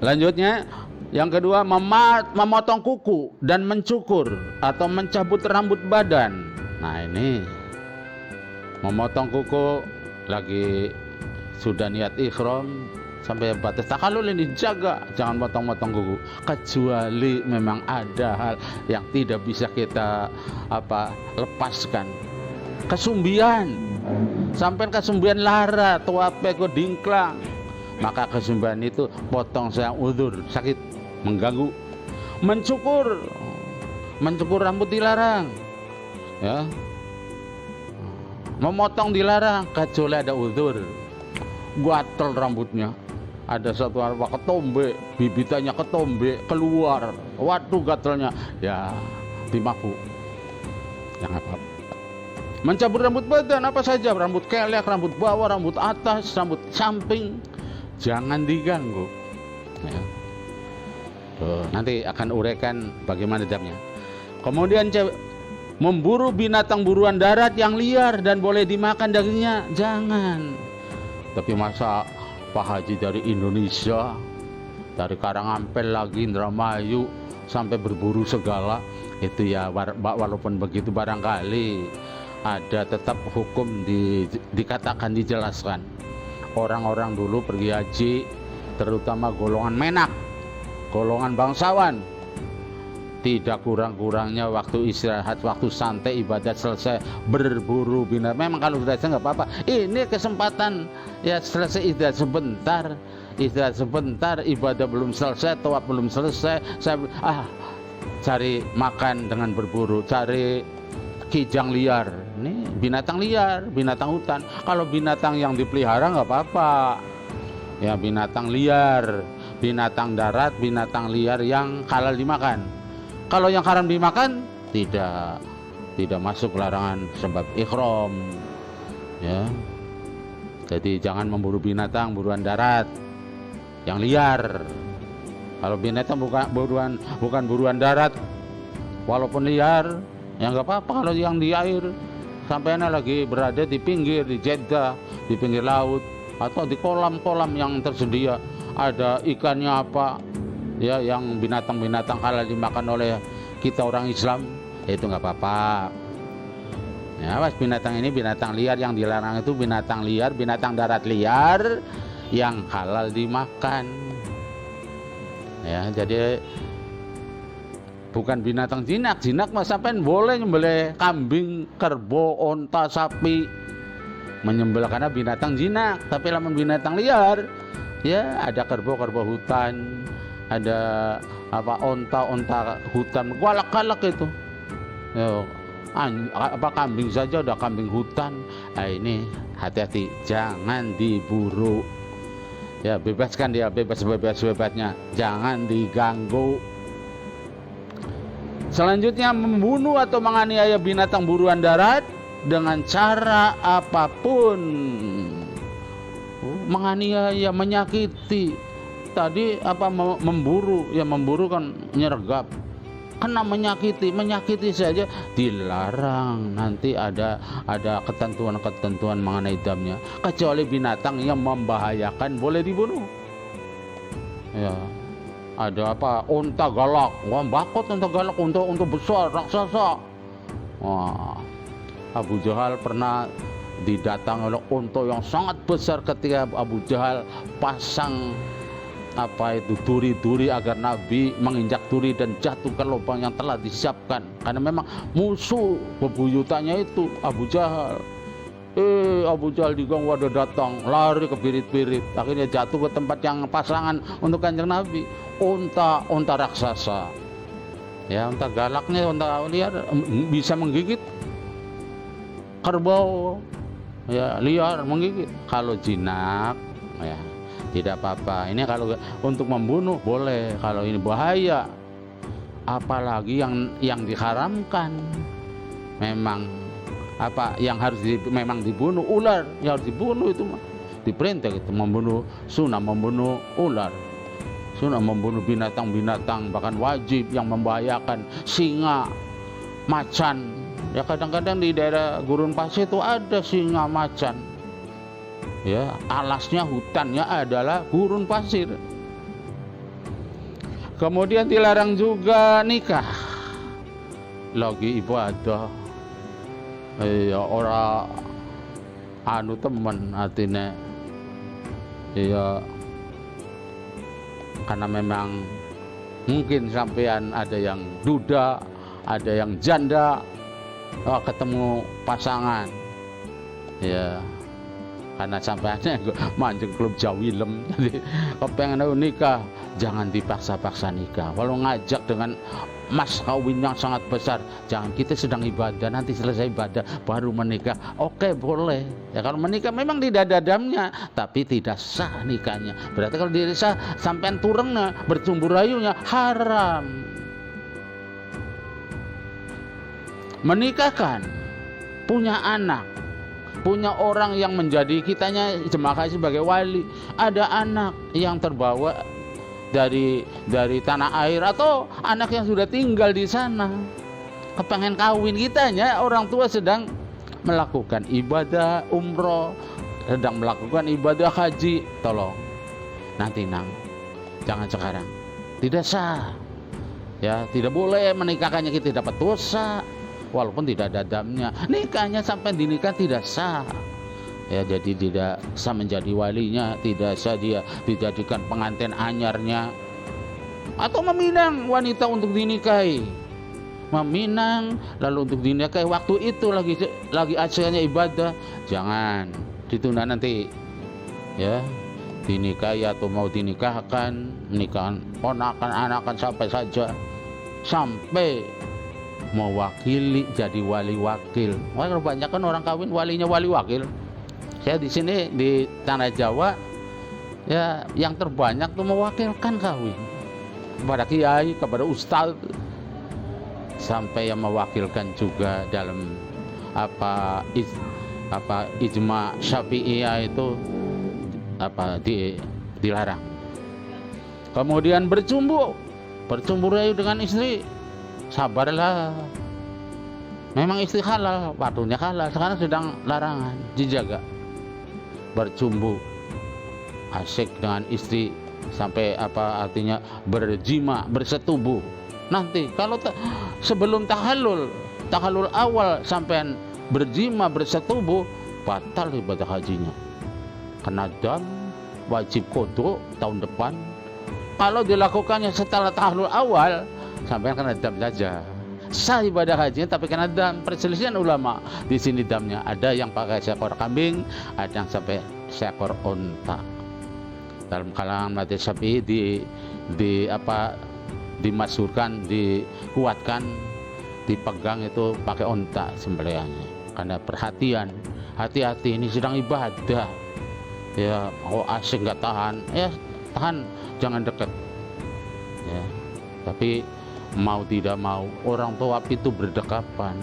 Lanjutnya, yang kedua, memotong kuku dan mencukur atau mencabut rambut badan. Nah ini, memotong kuku lagi sudah niat ihram sampai batas takallul ini dijaga, jangan potong-potong kuku, kecuali memang ada hal yang tidak bisa kita lepaskan. Kesumbian, sampai kesumbian lara, tuape kok dingklang, maka kesumbian itu potong sayang udzur, sakit, mengganggu. Mencukur rambut dilarang, ya. Memotong dilarang kecuali ada udzur, gatel rambutnya, ada satu ketombe, bibitannya ketombe keluar, waduh gatelnya, ya dimaku, jangan apa-apa. Mencabut rambut badan apa saja, rambut kelek, rambut bawah, rambut atas, rambut samping, jangan diganggu, ya. Tuh, nanti akan uraikan bagaimana damnya. Kemudian memburu binatang buruan darat yang liar dan boleh dimakan dagingnya, jangan. Tapi masa Pak Haji dari Indonesia, dari Karangampel lagi Indramayu sampai berburu segala, itu ya walaupun begitu barangkali ada tetap hukum dikatakan, dijelaskan. Orang-orang dulu pergi haji, terutama golongan menak, golongan bangsawan, tidak kurang-kurangnya waktu istirahat, waktu santai, ibadat selesai, berburu binatang. Memang kalau sudah nggak apa-apa, ini kesempatan, ya selesai istirahat sebentar, ibadah belum selesai, tawaf belum selesai, saya cari makan dengan berburu, cari kijang liar. Ini binatang liar, binatang hutan. Kalau binatang yang dipelihara nggak apa-apa, ya binatang liar, binatang darat, binatang liar yang halal dimakan. Kalau yang haram dimakan tidak masuk larangan sebab ihram, ya. Jadi jangan memburu binatang buruan darat yang liar. Kalau binatang bukan buruan darat, walaupun liar, ya nggak apa-apa. Kalau yang di air, sampainya lagi berada di pinggir, di Jeddah, di pinggir laut, atau di kolam-kolam yang tersedia, ada ikannya apa, ya, yang binatang-binatang halal dimakan oleh kita orang Islam, itu nggak apa-apa. Ya, mas, binatang ini binatang liar yang dilarang itu binatang liar, binatang darat liar yang halal dimakan. Ya, jadi bukan binatang jinak. Jinak mas sampean boleh nyembelih kambing, kerbau, onta, sapi, menyembelih karena binatang jinak. Tapi lamun binatang liar, ya ada kerbau hutan, ada onta hutan, galak-galak itu. Ya, kambing saja udah kambing hutan. Nah, ini hati-hati, jangan diburu. Ya, bebaskan dia, bebasnya, jangan diganggu. Selanjutnya, membunuh atau menganiaya binatang buruan darat dengan cara apapun. Menganiaya, menyakiti. Tadi memburu, ya memburu kan nyergap. Kena menyakiti saja dilarang. Nanti ada ketentuan mengenai damnya. Kecuali binatang yang membahayakan boleh dibunuh. Ya. Ada unta galak. Wah, bakot unta galak, unta besar, raksasa. Wah, Abu Jahal pernah didatangi oleh unta yang sangat besar ketika Abu Jahal pasang duri-duri agar Nabi menginjak duri dan jatuh ke lubang yang telah disiapkan. Karena memang musuh bebuyutannya itu Abu Jahal. Abu Jahal diganggu, ada datang, lari ke birit-birit, akhirnya jatuh ke tempat yang pasangan untuk Kanjeng Nabi. Unta raksasa. Ya, unta galaknya, unta liar bisa menggigit. Kerbau ya liar menggigit. Kalau jinak ya tidak apa-apa. Ini kalau untuk membunuh boleh, kalau ini bahaya. Apalagi yang diharamkan. Memang yang harus memang dibunuh ular, yang harus dibunuh itu diperintah itu, membunuh sunnah, membunuh ular. Sunnah membunuh binatang-binatang, bahkan wajib yang membahayakan, singa, macan. Ya kadang-kadang di daerah gurun pasir itu ada singa, macan. Ya, alasnya, hutannya adalah gurun pasir. Kemudian dilarang juga nikah. Lagi ibadah. Ya orang temen artinya. Ya karena memang mungkin sampean ada yang duda, ada yang janda, ketemu pasangan. Ya. Karena sampeannya manjeng klub jawilem, jadi kepengen nikah, jangan dipaksa-paksa nikah. Walau ngajak dengan mas kawin yang sangat besar, jangan, kita sedang ibadah, nanti selesai ibadah baru menikah. Oke, boleh. Ya kalau menikah memang tidak ada damnya, tapi tidak sah nikahnya. Berarti kalau tidak sah, sampean turengnya, bercumbu rayunya haram. Menikahkan, punya anak, punya orang yang menjadi kitanya jemaah sebagai wali, ada anak yang terbawa dari tanah air atau anak yang sudah tinggal di sana, kepengen kawin, kitanya orang tua sedang melakukan ibadah umroh, sedang melakukan ibadah haji, tolong nanti jangan sekarang, tidak sah. Ya, tidak boleh menikahkannya, kita dapat dosa walaupun tidak ada damnya. Nikahnya sampai dinikah tidak sah. Ya, jadi tidak sah menjadi walinya, tidak sah dia dijadikan pengantin anyarnya, atau meminang wanita untuk dinikahi, meminang lalu untuk dinikahi waktu itu lagi acaranya ibadah, jangan ditunda nanti. Ya, dinikahi atau mau dinikahkan, nikahan ponakan, anakan sampai saja, sampai mewakili jadi wali wakil. Wah, kebanyakan orang kawin walinya wali wakil. Saya di sini di tanah Jawa, ya yang terbanyak tuh mewakilkan kawin kepada kiai, kepada ustaz, sampai yang mewakilkan juga dalam ijma Syafi'iyah itu dilarang. Kemudian bercumbu rayu dengan istri, sabarlah. Memang istri halal, waktunya halal, sekarang sedang larangan, dijaga. Bercumbu asik dengan istri sampai artinya berjima, bersetubuh. Nanti kalau sebelum tahalul awal sampai berjima, bersetubuh, batal ibadah hajinya, kena dam, wajib qodho tahun depan. Kalau dilakukannya setelah tahalul awal, sampai kena dam saja, sah ibadah hajinya, tapi kena dam. Perselisihan ulama di sini damnya, ada yang pakai seekor kambing, ada yang sampai seekor unta. Dalam kalangan mazhab Syafi'i dimasyhurkan, dikuatkan, dipegang itu pakai unta sembelihannya, karena perhatian, hati-hati ini sedang ibadah. ya oh asik nggak tahan, ya tahan, jangan dekat ya. Tapi mau tidak mau orang tawaf itu berdekapan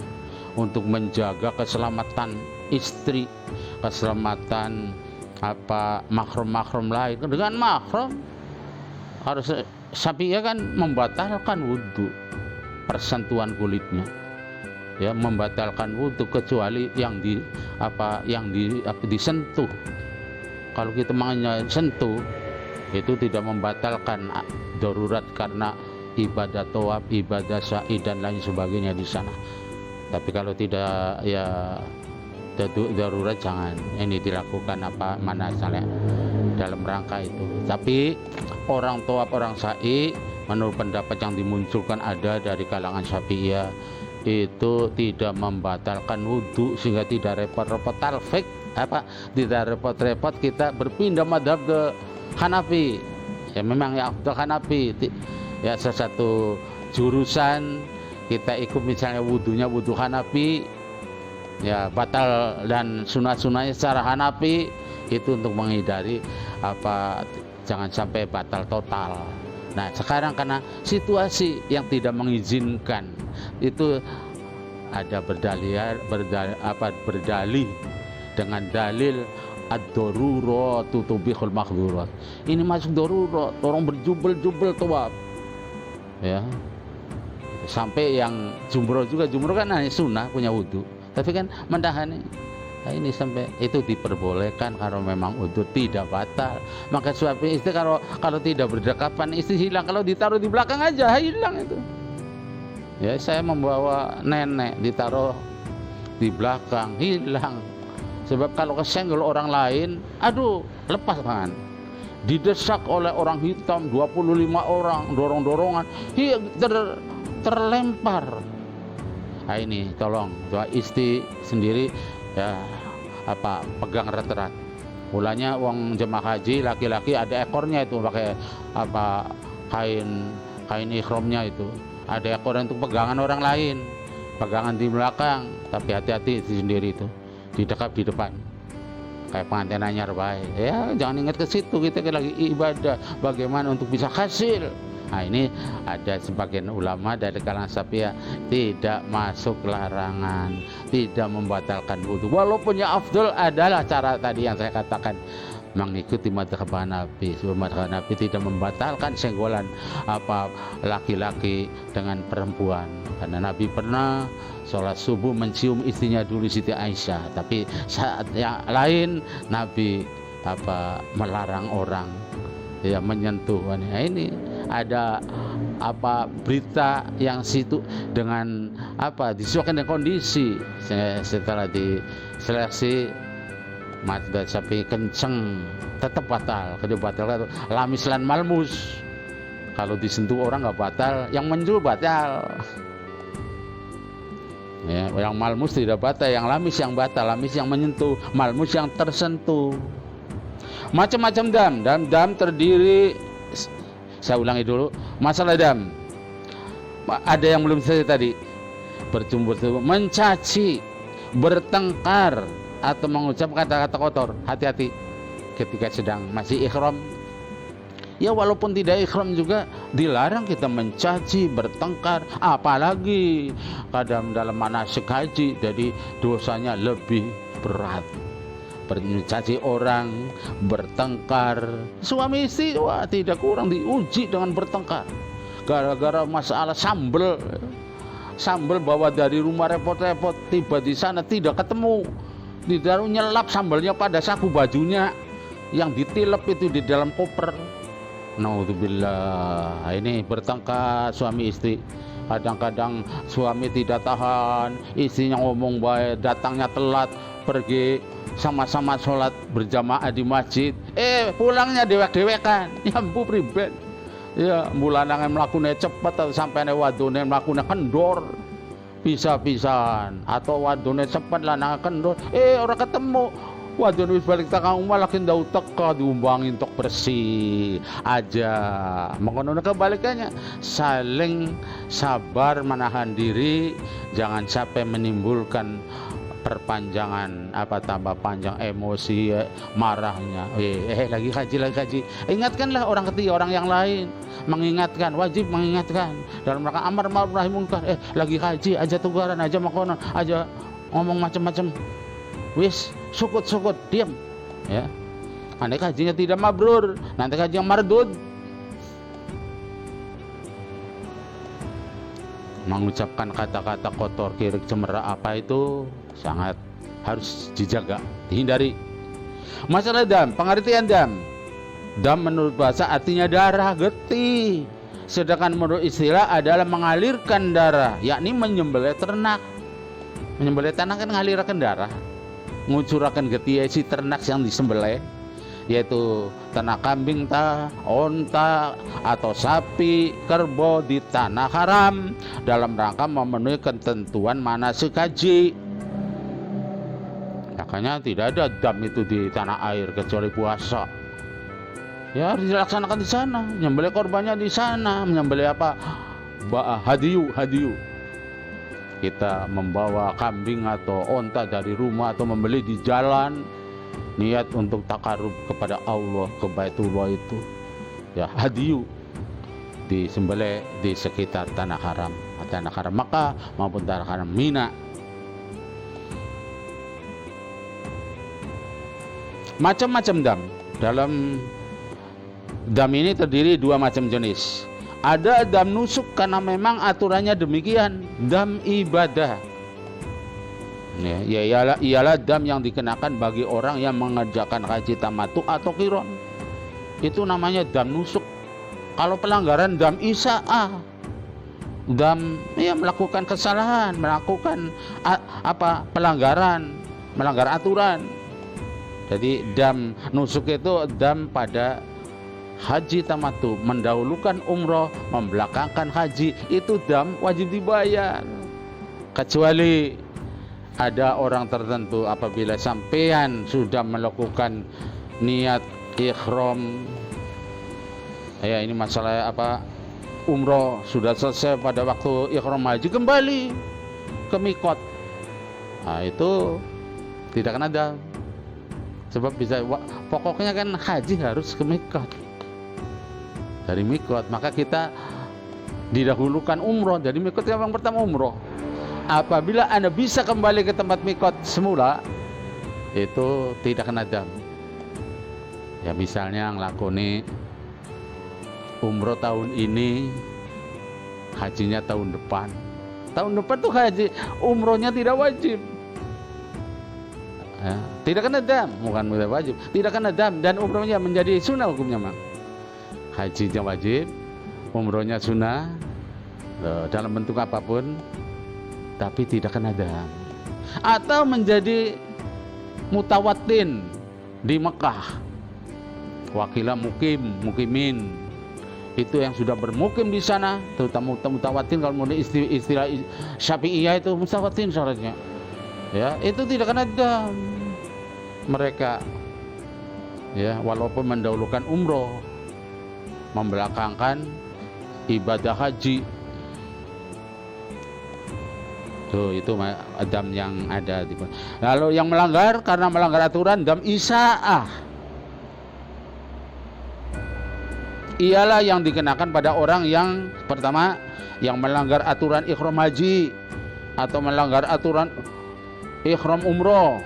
untuk menjaga keselamatan istri, keselamatan mahram lain. Dengan mahram harus Syafi'iyah kan membatalkan wudhu persentuhan kulitnya, ya membatalkan wudhu kecuali yang disentuh. Kalau kita makanya sentuh itu tidak membatalkan darurat karena ibadah tawaf, ibadah sa'i dan lain sebagainya di sana. Tapi kalau tidak ya darurat jangan ini dilakukan mana salah dalam rangka itu. Tapi orang tawaf, orang sa'i menurut pendapat yang dimunculkan ada dari kalangan Syafi'iyah itu tidak membatalkan wudhu, sehingga tidak repot-repot talfik tidak repot-repot kita berpindah madhab ke Hanafi. Ya memang ya Abdul Hanafi ya sesuatu jurusan kita ikut misalnya wudhunya wudhu Hanafi ya batal dan sunah-sunahnya secara Hanafi itu untuk menghindari jangan sampai batal total. Nah sekarang karena situasi yang tidak mengizinkan itu ada berdalih dengan dalil ad-darurat tubihul mahdzurat. Ini masuk darurat, orang berjubel-jubel tawaf ya. Sampai yang jumroh juga, jumroh kan hanya sunnah punya wudhu, tapi kan mendahani. Nah, ini sampai itu diperbolehkan kalau memang wudhu tidak batal. Maka suami istri kalau tidak berdekapan istri hilang, kalau ditaruh di belakang aja hilang itu. Ya saya membawa nenek ditaruh di belakang hilang. Sebab kalau kesenggol orang lain, aduh lepas tangan. Didesak oleh orang hitam 25 orang, dorong-dorongan, terlempar. Nah ini tolong doa istri sendiri ya pegang erat-erat. Mulanya uang jemaah haji laki-laki ada ekornya itu pakai kain ikhramnya itu. Ada ekornya untuk pegangan orang lain, pegangan di belakang, tapi hati-hati istri sendiri itu. Didekap di depan kayak pengantin anyar baik ya, jangan ingat ke situ, kita lagi ibadah bagaimana untuk bisa hasil. Nah ini ada sebagian ulama dari kalangan Syafi'iyah tidak masuk larangan, tidak membatalkan wudhu, walaupun yang afdal adalah cara tadi yang saya katakan mengikuti madhab Hanafi. Sebab madhab Hanafi tidak membatalkan senggolan laki-laki dengan perempuan, karena Nabi pernah sholat subuh mencium istrinya dulu Siti Aisyah, tapi saat yang lain Nabi melarang orang ya menyentuh. Nah, ini ada berita yang situ dengan disesuaikan dengan kondisi. Setelah diseleksi madhab Syafi'i kenceng tetap batal. Kalau batal lamis lan malmus, kalau disentuh orang nggak batal, yang menyentuh batal. Ya, yang malmus tidak batal, yang lamis yang batal. Lamis yang menyentuh, malmus yang tersentuh. Macam-macam dam terdiri, saya ulangi dulu masalah dam. Ada yang belum saya tadi, bercumbur, mencaci, bertengkar atau mengucap kata-kata kotor. Hati-hati ketika sedang masih ikhram. Ya walaupun tidak ikhram juga dilarang kita mencaci, bertengkar, apalagi kadang dalam manasik haji, jadi dosanya lebih berat. Mencaci orang, bertengkar, suami istri tidak kurang diuji dengan bertengkar gara-gara masalah sambel bawa dari rumah repot-repot, tiba di sana tidak ketemu, ditaruh nyelap sambalnya pada saku bajunya yang ditilep itu di dalam koper. Naudzubillah. Ini bertengkar suami istri. Kadang-kadang suami tidak tahan, istrinya ngomong baik, datangnya telat, pergi sama-sama sholat berjamaah di masjid, pulangnya dewek-dewekan. Ya mpu pribadi. Ya mulanange mlakune cepet atau sampai wadone mlakune kendor. Bisa-pisan atau wadone cepet lanange kendor, ora ketemu. Wadon wis balik takang omah lagi ndau teka diumbangin tok bersih aja. Mengkono kebalikannya, saling sabar menahan diri, jangan sampai menimbulkan perpanjangan tambah panjang emosi marahnya. Lagi haji. Ingatkanlah orang ketiga, orang yang lain, mengingatkan, wajib mengingatkan dalam rangka amar ma'ruf nahi munkar. Lagi haji aja tugaran, aja makonan, aja ngomong macam-macam. Wis, sukut diam ya. Andai hajinya tidak mabrur, nanti haji yang mardud. Mengucapkan kata-kata kotor, kirik, cemera apa itu sangat harus dijaga, dihindari. Masalah dam, pengertian dam. Dam menurut bahasa artinya darah, getih. Sedangkan menurut istilah adalah mengalirkan darah, yakni menyembelih ternak. Menyembelih ternak kan mengalirkan darah, ngucurakan getih si ternak yang disembelih, yaitu ternak kambing, onta atau sapi, kerbau di tanah haram dalam rangka memenuhi ketentuan manasik haji. Makanya tidak ada dam itu di tanah air kecuali puasa. Ya harus dilaksanakan di sana, menyembelih korbannya di sana, menyembelih hadiyu. Kita membawa kambing atau onta dari rumah atau membeli di jalan, niat untuk takarub kepada Allah, ke Baitullah itu ya hadiyu, disembelih di sekitar tanah haram Makkah maupun tanah haram Mina. Macam-macam dam. Dalam dam ini terdiri dua macam jenis. Ada dam nusuk karena memang aturannya demikian, dam ibadah. Ialah dam yang dikenakan bagi orang yang mengerjakan haji tamattu atau qiron. Itu namanya dam nusuk. Kalau pelanggaran dam isa'ah, dam melakukan kesalahan, melakukan melanggar aturan. Jadi dam nusuk itu dam pada haji tamattu, mendahulukan umroh, membelakangkan haji, itu dam wajib dibayar. Kecuali ada orang tertentu apabila sampean sudah melakukan niat ihram, ini masalah umroh sudah selesai pada waktu ihram haji, kembali ke mikot, itu tidak kena dam. Sebab pokoknya kan haji harus ke mikot. Dari mikot maka kita didahulukan umroh. Jadi mikot yang pertama umroh. Apabila Anda bisa kembali ke tempat mikot semula, itu tidak kena dam. Ya misalnya ngelakoni umroh tahun ini, hajinya tahun depan. Tahun depan tuh haji, umrohnya tidak wajib. Tidak kena dam, bukan wajib. Tidak kena dam dan umrohnya menjadi sunnah hukumnya, Mang. Hajinya wajib, umrohnya sunnah, dalam bentuk apapun, tapi tidak kena dam. Atau menjadi mutawatin di Mekah, wakilah mukimin, itu yang sudah bermukim di sana, terutama mutawatin. Kalau menurut istilah Syafi'iyah itu mutawatin syaratnya, ya itu tidak kena dam mereka, ya walaupun mendahulukan umroh, membelakangkan ibadah haji. Tuh, itu dam yang ada. Lalu yang melanggar karena melanggar aturan, dam isa'ah. Ialah yang dikenakan pada orang yang pertama yang melanggar aturan ihram haji atau melanggar aturan ihram umroh.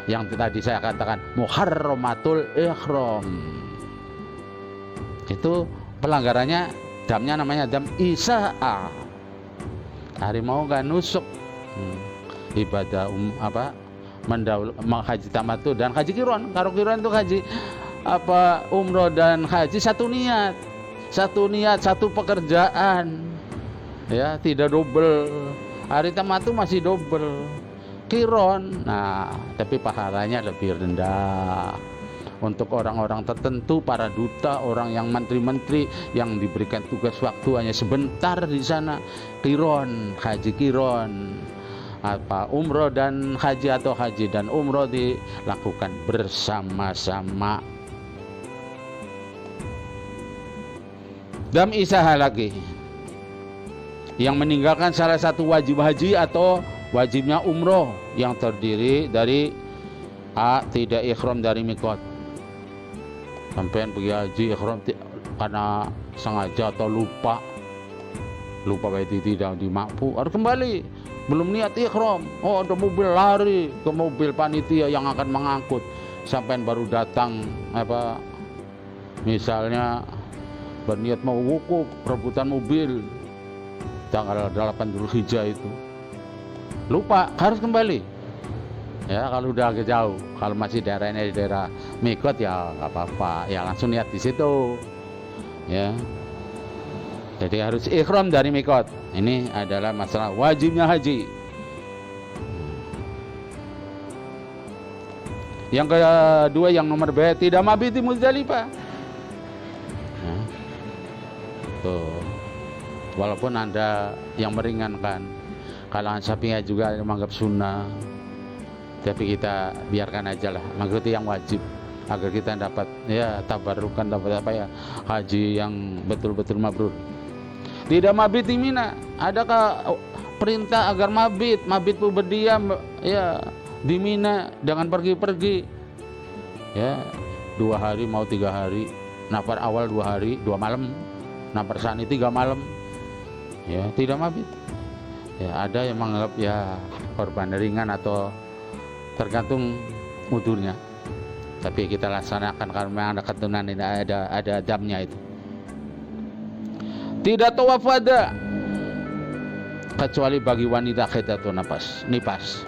Yang tadi saya katakan muharramatul ihram. Itu pelanggarannya, damnya namanya dam isa'ah. Harimau nggak nusuk ibadah haji tamattu dan haji qiron. Kalau qiron itu haji umroh dan haji satu niat, satu pekerjaan, ya tidak double. Hari tamattu masih double qiron, tapi pahalanya lebih rendah. Untuk orang-orang tertentu, para duta, orang yang menteri-menteri yang diberikan tugas waktu hanya sebentar di sana, qiron, haji qiron, umroh dan haji atau haji dan umroh dilakukan bersama-sama. Dam isa'ah lagi, yang meninggalkan salah satu wajib haji atau wajibnya umroh yang terdiri dari tidak ikhram dari mikot. Sampai pergi haji ikhram karena sengaja atau lupa berarti tidak dimampu, harus kembali, belum niat ikhram. Oh, ada mobil, lari ke mobil panitia yang akan mengangkut, sampai baru datang misalnya berniat mau wukuf rebutan mobil tanggal 8 Dzulhijjah itu, lupa, harus kembali. Ya, kalau udah agak jauh, kalau masih daerahnya di daerah mikot ya nggak apa-apa, ya langsung niat di situ. Ya, jadi harus ikhram dari mikot. Ini adalah masalah wajibnya haji. Yang kedua, yang nomor B, tidak mabit di Muzdalifah. Nah, tuh, walaupun ada yang meringankan, kalangan Syafi'iyah juga menganggap sunnah, tapi kita biarkan aja lah, mengikuti yang wajib agar kita dapat ya tabarukan, dapat haji yang betul-betul mabrur. Tidak mabit di Mina. Adakah perintah agar mabit itu berdiam ya di Mina, jangan pergi-pergi ya 2 hari mau 3 hari, nafar awal 2 hari 2 malam, nafar sani 3 malam, ya tidak mabit. Ya ada yang menganggap ya korban ringan atau tergantung udurnya, tapi kita laksanakan karena memang ada keturunan ini, ada adabnya itu. Tidak tawaf wada kecuali bagi wanita haid atau nifas.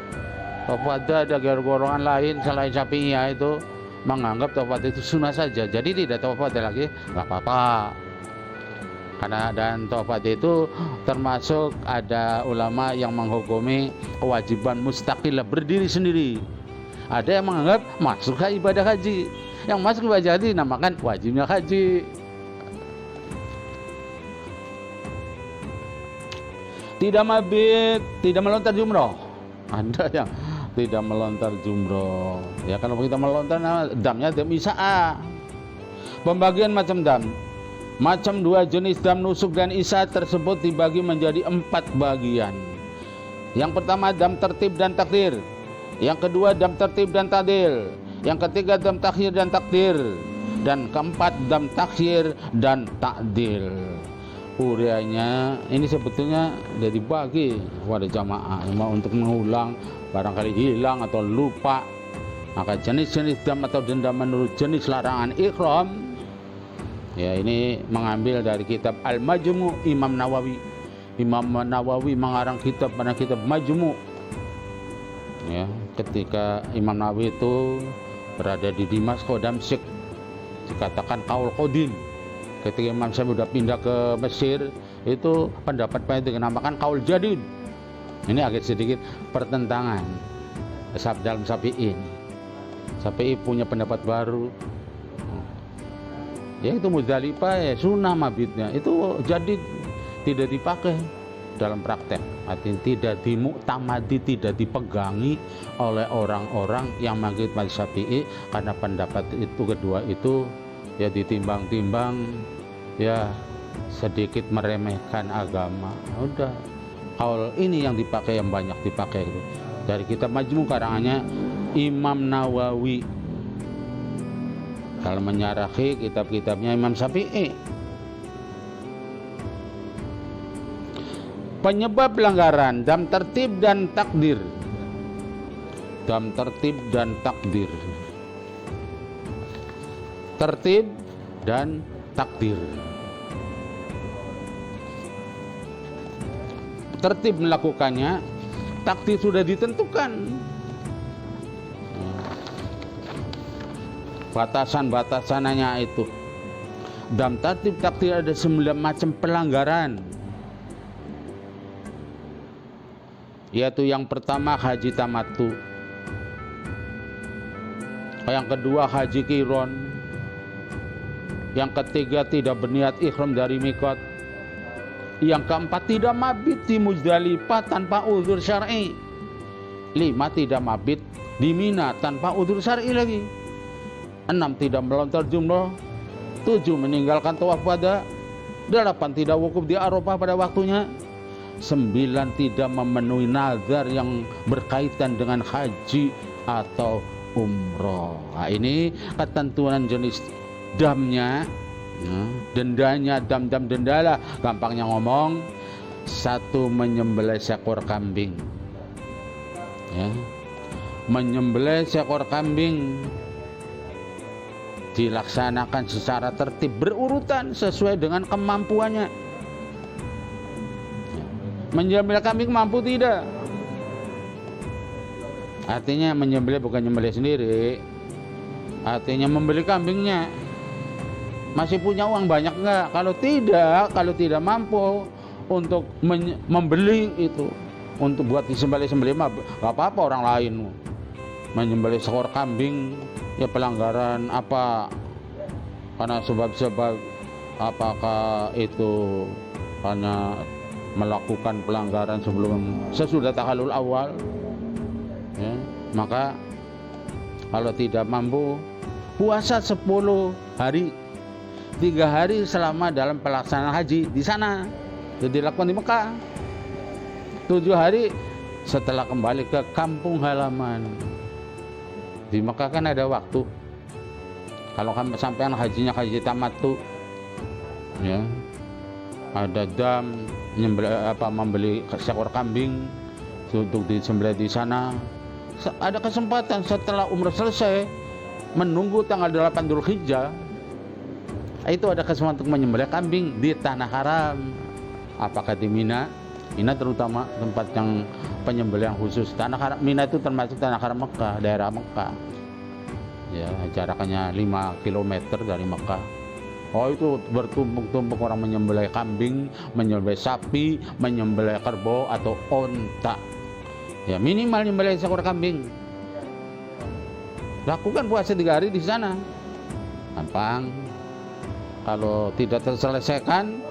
Tawaf wada ada golongan lain selain Syafi'iyah itu menganggap tawaf wada itu sunnah saja, jadi tidak tawaf wada lagi, nggak apa-apa. Karena dan tawaf wada itu termasuk ada ulama yang menghukumi kewajiban mustaqillah, berdiri sendiri. Ada yang menganggap masuk ke ibadah haji, yang masuk ibadah haji namakan wajibnya haji. Tidak mabit, tidak melontar jumroh. Ada yang tidak melontar jumroh. Ya kalau kita melontar, damnya dam isa'ah. Pembagian macam dam. Macam 2 jenis dam nusuk dan isa tersebut dibagi menjadi 4 bagian. Yang pertama dam tertib dan takdir. Yang kedua dam tertib dan tadil. Yang ketiga dam takhir dan takdir. Dan keempat dam takhir dan takdil. Urianya ini sebetulnya sudah dibagi kepada jamaah untuk mengulang, barangkali hilang atau lupa. Maka jenis-jenis dam atau dendam menurut jenis larangan ikhram, ya ini mengambil dari kitab Al-Majmu' Imam Nawawi. Imam Nawawi mengarang kitab pada kitab Majmu'. Ya, ketika Imam Nawawi itu berada di Damaskus, Damsyik, dikatakan kaul qadim. Ketika Imam Syafi'i sudah pindah ke Mesir, itu pendapat itu dinamakan kaul jadid. Ini agak sedikit pertentangan dalam Syafi'i. Syafi'i punya pendapat baru. Ya itu Muzdalifah ya sunnah mabitnya, itu jadid, tidak dipakai dalam praktek. Artinya tidak dimuktamadi, tidak dipegangi oleh orang-orang yang mengikuti mazhab Syafi'i, karena pendapat itu kedua itu ya ditimbang-timbang ya sedikit meremehkan agama. Udah, kaul ini yang dipakai, yang banyak dipakai itu. Dari kitab Majmu' karangannya Imam Nawawi, kalau menyarahi kitab-kitabnya Imam Syafi'i. Penyebab pelanggaran dam tertib dan takdir. Dam tertib dan takdir. Tertib dan takdir. Tertib melakukannya, takdir sudah ditentukan. Batasan-batasannya itu. Dalam tertib takdir ada 9 macam pelanggaran. Yaitu yang pertama haji tamattu. Yang kedua haji qiron. Yang ketiga tidak berniat ikhram dari mikot. Yang keempat tidak mabit di Muzdalifah tanpa uzur syar'i. 5 tidak mabit di Mina tanpa uzur syar'i lagi. 6 tidak melontar jumroh. 7 meninggalkan tawaf wada. 8 tidak wukuf di Arafah pada waktunya. 9 tidak memenuhi nazar yang berkaitan dengan haji atau umroh. Nah, ini ketentuan jenis damnya, dendanya, dam dendalah, gampangnya ngomong. 1, menyembelih seekor kambing, ya. Menyembelih seekor kambing dilaksanakan secara tertib berurutan sesuai dengan kemampuannya. Menyembelih kambing mampu tidak? Artinya menyembelih bukan menyembelih sendiri, artinya membeli kambingnya. Masih punya uang banyak enggak? Kalau tidak mampu untuk membeli itu, untuk buat disembelih mah enggak apa-apa orang lain. Menyembelih seekor kambing ya pelanggaran apa? Karena sebab-sebab apakah itu hanya melakukan pelanggaran sesudah tahalul awal, ya, maka kalau tidak mampu puasa 10 hari, 3 hari selama dalam pelaksanaan haji di sana, itu dilakukan di Mekah. 7 hari setelah kembali ke kampung halaman. Di Mekah kan ada waktu. Kalau sampai hajinya haji tamattu, ya, ada dam, membeli seekor kambing untuk disembelih di sana. Ada kesempatan setelah umrah selesai, menunggu tanggal 8 Dzulhijjah, itu ada kesempatan untuk menyembelih kambing di tanah haram. Apakah di Mina? Mina terutama tempat yang penyembelihan khusus. Tanah haram Mina itu termasuk tanah haram Mekah, daerah Mekah. Ya, jaraknya 5 km dari Mekah. Oh, itu bertumpuk-tumpuk orang menyembelih kambing, menyembelih sapi, menyembelih kerbau atau onta. Ya, minimal menyembelih seekor kambing. Lakukan puasa 3 hari di sana. Gampang. Kalau tidak terselesaikan,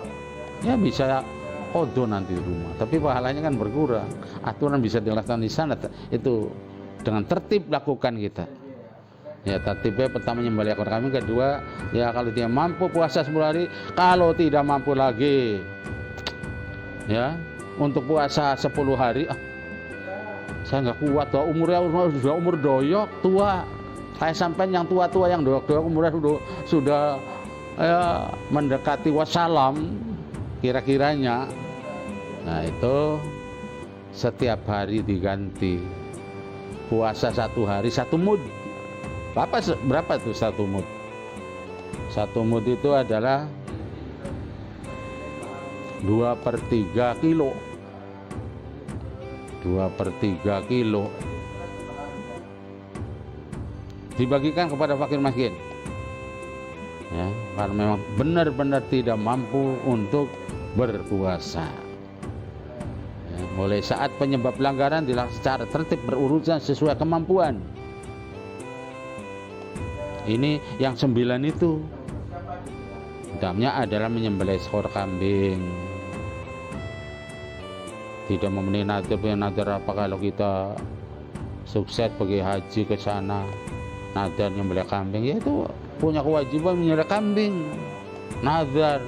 ya bisa kodo nanti di rumah. Tapi pahalanya kan berkurang. Aturan bisa dilaksanakan di sana. Itu dengan tertib lakukan kita. Ya, tertibnya pertama menyembelih ekor kambing, kedua ya kalau dia mampu puasa 10 hari, kalau tidak mampu lagi ya untuk puasa 10 hari, saya nggak kuat, umurnya sudah umur doyok tua, kayak sampai yang tua-tua yang doyok-doyok umurnya sudah ya, mendekati wassalam kira-kiranya. Nah, itu setiap hari diganti puasa 1 hari 1 mud. Berapa tuh 1 mud? 1 mud itu adalah 2/3 kilo. 2/3 kilo dibagikan kepada fakir miskin, ya, karena memang benar-benar tidak mampu untuk berpuasa. Ya, mulai saat penyebab pelanggaran dilakukan secara tertib berurutan sesuai kemampuan. Ini yang 9 itu damnya adalah menyembelih seekor kambing. Tidak memenuhi nadar apa kalau kita sukses pergi haji ke sana, nadar menyembelih kambing, ya itu punya kewajiban menyembelih kambing. Nadar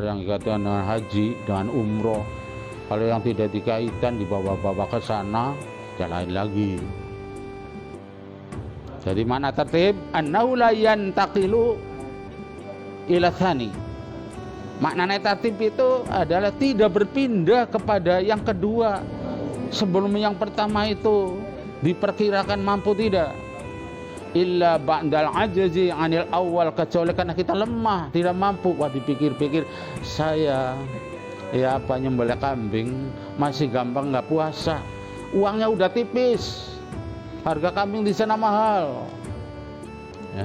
yang dikaitkan dengan haji, dengan umroh. Kalau yang tidak dikaitkan dibawa-bawa ke sana, jalan lagi. Jadi mana tertib? Annahu la yantaqilu ila tsani. Maknanya tertib itu adalah tidak berpindah kepada yang kedua. Sebelum yang pertama itu diperkirakan mampu tidak. Illa ba'dal ajzi 'anil awal, kecuali karena kita lemah, tidak mampu. Wah, dipikir-pikir saya nyembelih kambing masih gampang nggak puasa. Uangnya udah tipis. Harga kambing di sana mahal, ya.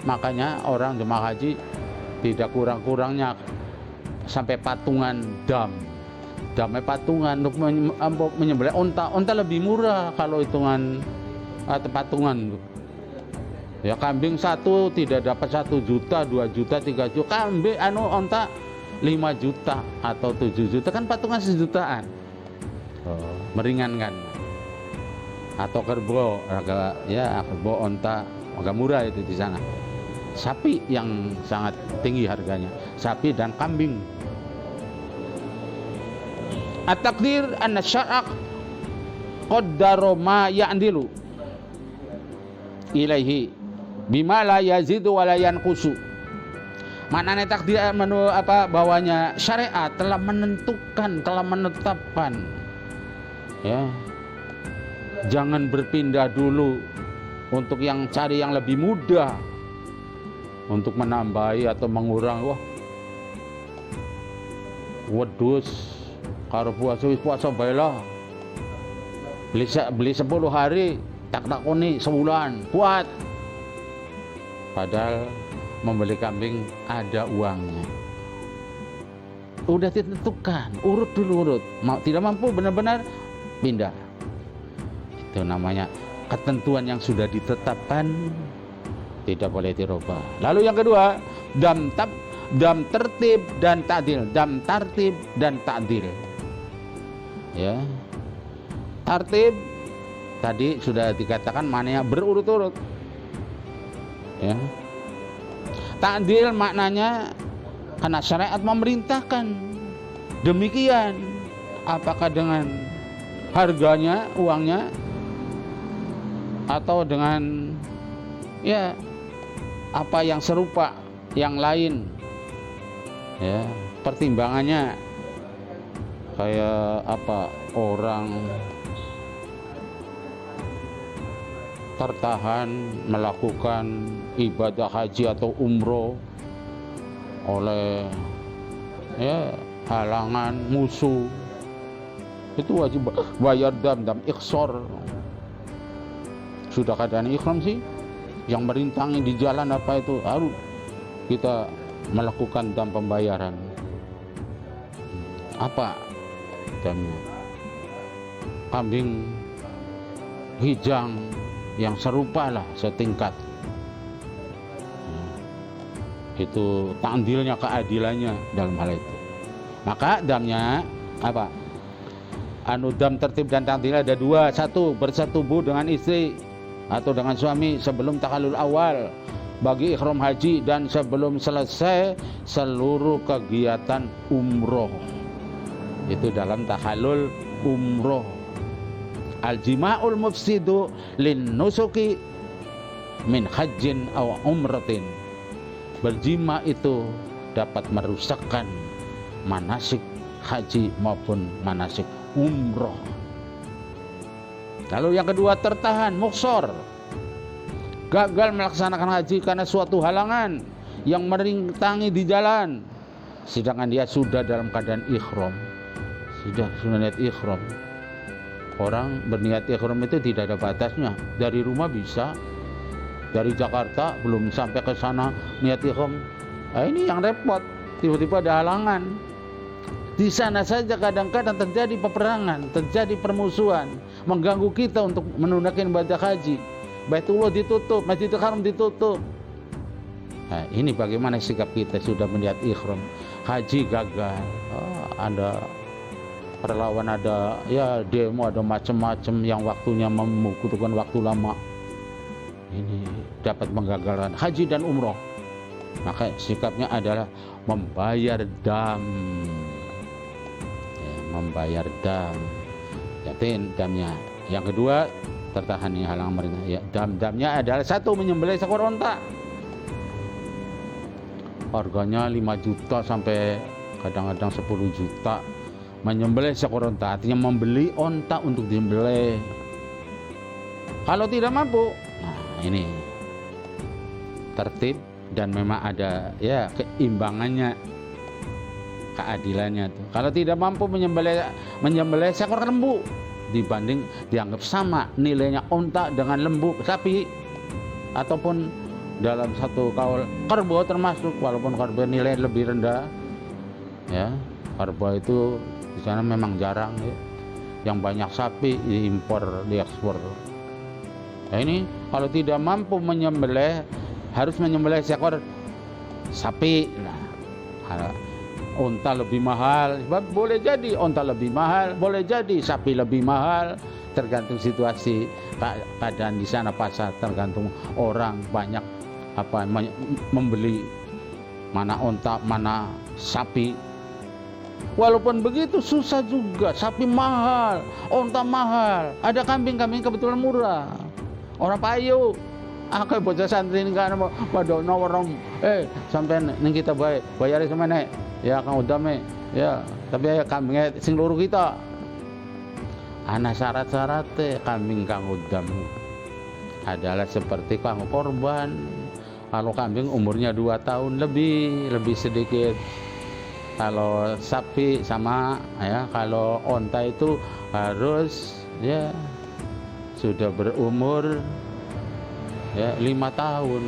Makanya orang jemaah haji tidak kurang-kurangnya sampai patungan damai patungan untuk menyembelih onta lebih murah kalau hitungan patungan. Ya, kambing satu tidak dapat 1 juta, 2 juta, 3 juta. Kambing onta 5 juta atau 7 juta, kan patungan 1 jutaan. Meringankan. Atau kerbau, kerbau onta agak murah itu di sana. Sapi yang sangat tinggi harganya, sapi dan kambing. At-taqdir anna syar'a qaddara ma ya'dilu ilaihi bima la yazidu wa la yanqusu. Maknanya takdir bahwanya syariat telah menentukan, telah menetapkan, ya, jangan berpindah dulu untuk yang cari yang lebih mudah, untuk menambahi atau mengurangi. Wah, wedhus karo puasa baiklah, beli 10 hari tak takoni sebulan kuat, padahal membeli kambing ada uangnya. Udah ditentukan, urut dulu, urut. Tidak mampu benar-benar pindah. Itu namanya ketentuan yang sudah ditetapkan, tidak boleh dirubah. Lalu yang kedua, dam tertib dan ta'dil. Dam tertib dan ta'dil. Ya. Tertib tadi sudah dikatakan maknanya berurut-urut. Ya. Ta'dil maknanya karena syariat memerintahkan demikian, apakah dengan harganya, uangnya, atau dengan ya apa yang serupa yang lain, ya, pertimbangannya kayak apa, orang tertahan melakukan ibadah haji atau umroh oleh ya halangan musuh, itu wajib bayar dam ikhsor. Sudah keadaan ikhram sih, yang merintangi di jalan apa itu harus kita melakukan dam pembayaran. Apa damnya? Kambing hijang yang serupa lah, setingkat. Itu ta'dilnya, keadilannya dalam hal itu. Maka damnya apa? Dam tertib dan ta'dil ada dua. Satu, bersetubuh dengan istri atau dengan suami sebelum takhalul awal bagi ikhram haji dan sebelum selesai seluruh kegiatan umroh. Itu dalam takhalul umroh. Al-jima'ul mufsidu lin nusuki min hajjin aw umratin. Berjima itu dapat merusakkan manasik haji maupun manasik umroh. Lalu yang kedua, tertahan, muksor, gagal melaksanakan haji karena suatu halangan yang merintangi di jalan, sedangkan dia sudah dalam keadaan ikhram, sudah niat ikhram. Orang berniat ikhram itu tidak ada batasnya. Dari rumah bisa, dari Jakarta belum sampai ke sana niat ikhram. Nah, ini yang repot, tiba-tiba ada halangan. Di sana saja kadang-kadang terjadi peperangan, terjadi permusuhan, mengganggu kita untuk menunaikan ibadah haji. Baitullah ditutup, Masjidil Haram ditutup. Nah, ini bagaimana sikap kita sudah meniat ikhram, haji gagal. Ada perlawan, ada ya demo, ada macam-macam yang waktunya membutuhkan waktu lama. Ini dapat menggagalkan haji dan umroh. Maka sikapnya adalah membayar dam. Ya, membayar dam. Yakin damnya. Yang kedua, tertahan halang merintah. Ya, dam-damnya adalah satu, menyembelih seekor onta. Harganya 5 juta sampai kadang-kadang 10 juta. Menyembelih seekor onta, artinya membeli onta untuk disembelih. Kalau tidak mampu, nah ini tertib dan memang ada ya keimbangannya, keadilannya tuh. Kalau tidak mampu menyembelih seekor lembu, dibanding dianggap sama nilainya onta dengan lembu, sapi, ataupun dalam satu kaul kerbau termasuk, walaupun kerbau nilai lebih rendah. Ya, kerbau itu di sana memang jarang ya. Yang banyak sapi diimpor, diekspor. Nah ini kalau tidak mampu menyembelih, harus menyembelih seekor sapi. Nah, unta lebih mahal, boleh jadi unta lebih mahal, boleh jadi sapi lebih mahal, tergantung situasi keadaan di sana, pasar, tergantung orang banyak membeli mana unta, mana sapi. Walaupun begitu susah juga, sapi mahal, onta mahal, ada kambing kebetulan murah. Orang payu, aku bocah santri ini kan pada nawarong, sampai ning kita bayar semene, ya kang udame, ya tapi ya kambingnya sing loro kita. Ana syarat-syaratnya kambing kang udam adalah seperti kang korban. Kalau kambing umurnya 2 tahun lebih sedikit. Kalau sapi sama ya, kalau onta itu harus ya sudah berumur ya 5 tahun.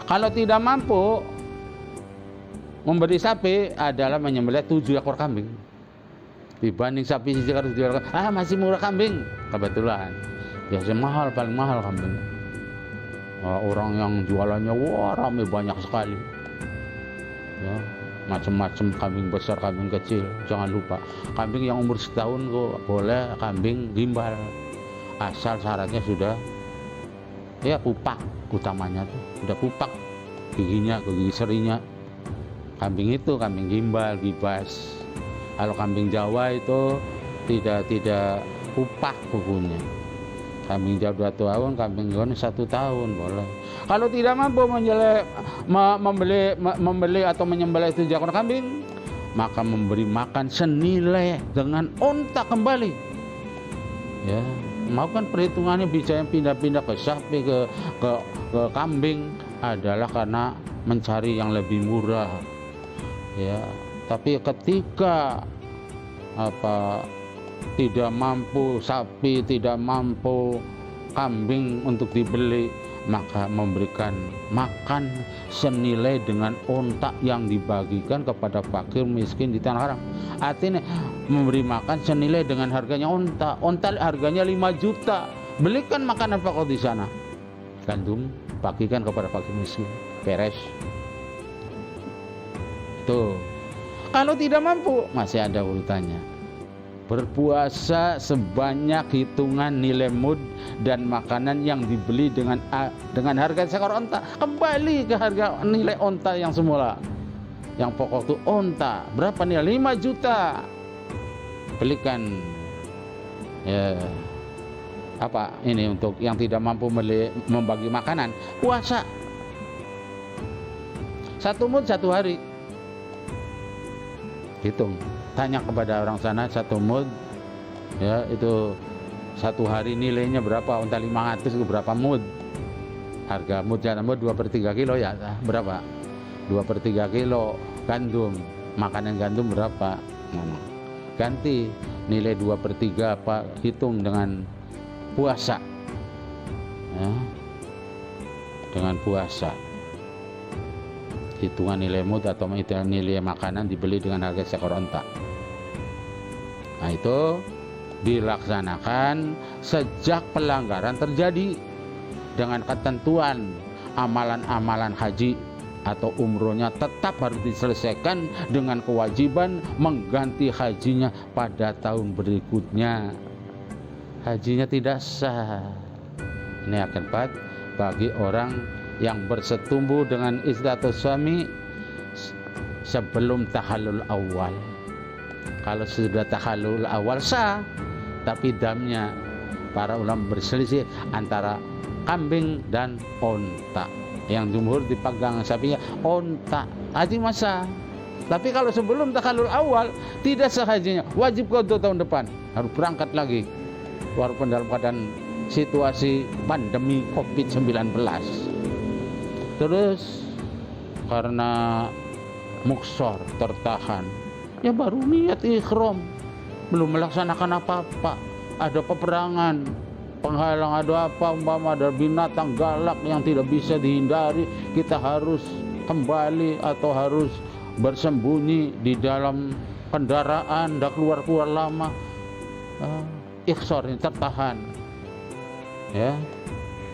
Kalau tidak mampu memberi sapi adalah menyembelih 7 ekor kambing. Dibanding sapi harus jual, masih murah kambing. Kebetulan biasanya mahal, paling mahal kambing. Orang yang jualannya wah ramai banyak sekali. Ya, macam-macam kambing besar, kambing kecil. Jangan lupa kambing yang umur setahun kok boleh kambing gimbal, asal syaratnya sudah ya pupak, utamanya tuh udah pupak giginya, gigi serinya. Kambing itu kambing gimbal, gibas. Kalau kambing Jawa itu tidak pupak kukunya. Kambing Jawa 2 tahun, kambing Jawa 1 tahun boleh. Kalau tidak mampu membeli atau menyembelih 7 ekor kambing, maka memberi makan senilai dengan onta kembali. Ya, mau kan perhitungannya bisa yang pindah-pindah ke sapi ke kambing adalah karena mencari yang lebih murah. Ya, tapi ketika tidak mampu sapi, tidak mampu kambing untuk dibeli, maka memberikan makan senilai dengan onta yang dibagikan kepada fakir miskin di tanah haram. Artinya memberi makan senilai dengan harganya onta. Onta harganya 5 juta. Belikan makanan pokok di sana. Gandum bagikan kepada fakir miskin. Beres. Tuh. Kalau tidak mampu masih ada urutannya. Berpuasa sebanyak hitungan nilai mud dan makanan yang dibeli dengan harga seekor onta, kembali ke harga nilai onta yang semula. Yang pokok itu onta berapa nilai? 5 juta. Belikan ya apa ini untuk yang tidak mampu membagi makanan. Puasa 1 mud 1 hari. Hitung, tanya kepada orang sana 1 mud ya itu 1 hari nilainya berapa, onta 500 itu berapa mud, harga mud 2/3 kilo ya berapa, 2/3 kilo gandum, makanan gandum berapa, ganti nilai 2/3 apa, hitung dengan puasa ya, dengan puasa hitungan nilai mud atau nilai makanan dibeli dengan harga seekor onta. Nah itu dilaksanakan sejak pelanggaran terjadi dengan ketentuan amalan-amalan haji atau umrohnya tetap harus diselesaikan dengan kewajiban mengganti hajinya pada tahun berikutnya. Hajinya tidak sah. Ini akibat bagi orang yang bersetumbuh dengan istri atau suami sebelum tahallul awal. Kalau sudah tahallul awal sah, tapi damnya para ulama berselisih antara kambing dan onta. Yang jumhur dipegang sapinya onta, haji masa. Tapi kalau sebelum tahallul awal tidak sah hajinya, wajib qadha tahun depan, harus berangkat lagi. Walaupun dalam keadaan situasi pandemi COVID-19. Terus karena muksor tertahan, ya baru niat ikhram, belum melaksanakan apa-apa. Ada peperangan, penghalang, ada apa, umpama ada binatang galak yang tidak bisa dihindari, kita harus kembali atau harus bersembunyi di dalam kendaraan, tidak keluar-keluar lama. Ikhsar ini tertahan,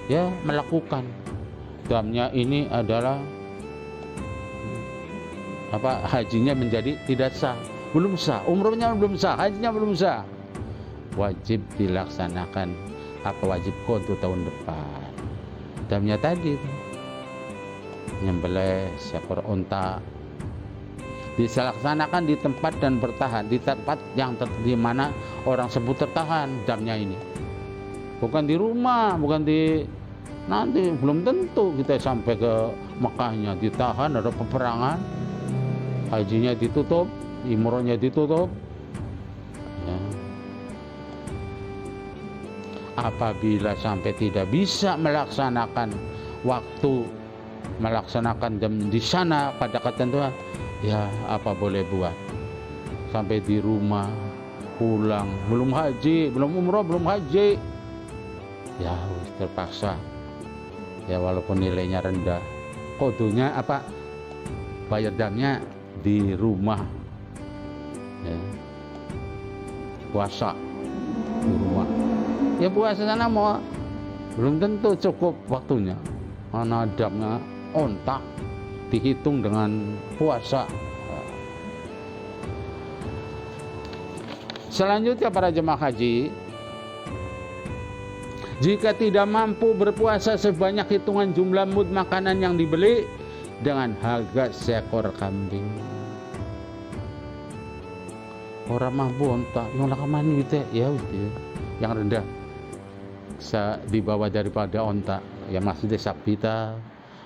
ya melakukan. Damnya ini adalah hajinya menjadi tidak sah, belum sah, umrohnya belum sah, hajinya belum sah. Wajib dilaksanakan wajib qadha tahun depan. Damnya tadi nyembelih seekor unta. dilaksanakan di tempat dan bertahan di tempat yang di mana orang sebut tertahan damnya ini, bukan di rumah, bukan di nanti belum tentu kita sampai ke Mekahnya ditahan, ada peperangan, hajinya ditutup, umrohnya ditutup ya. Apabila sampai tidak bisa melaksanakan waktu, melaksanakan jam di sana pada ketentuan, ya apa boleh buat, sampai di rumah pulang belum haji, belum umroh, belum haji, ya terpaksa ya, walaupun nilainya rendah, kodonya apa, bayar damnya di rumah ya. Puasa di rumah ya, puasa sana mau belum tentu cukup waktunya, karena damnya ontak dihitung dengan puasa. Selanjutnya para jemaah haji, jika tidak mampu berpuasa sebanyak hitungan jumlah mud makanan yang dibeli dengan harga seekor kambing. Orang mampu ontak yang lakamani gitu ya, yang rendah di bawah daripada ontak, ya maksudnya sabita,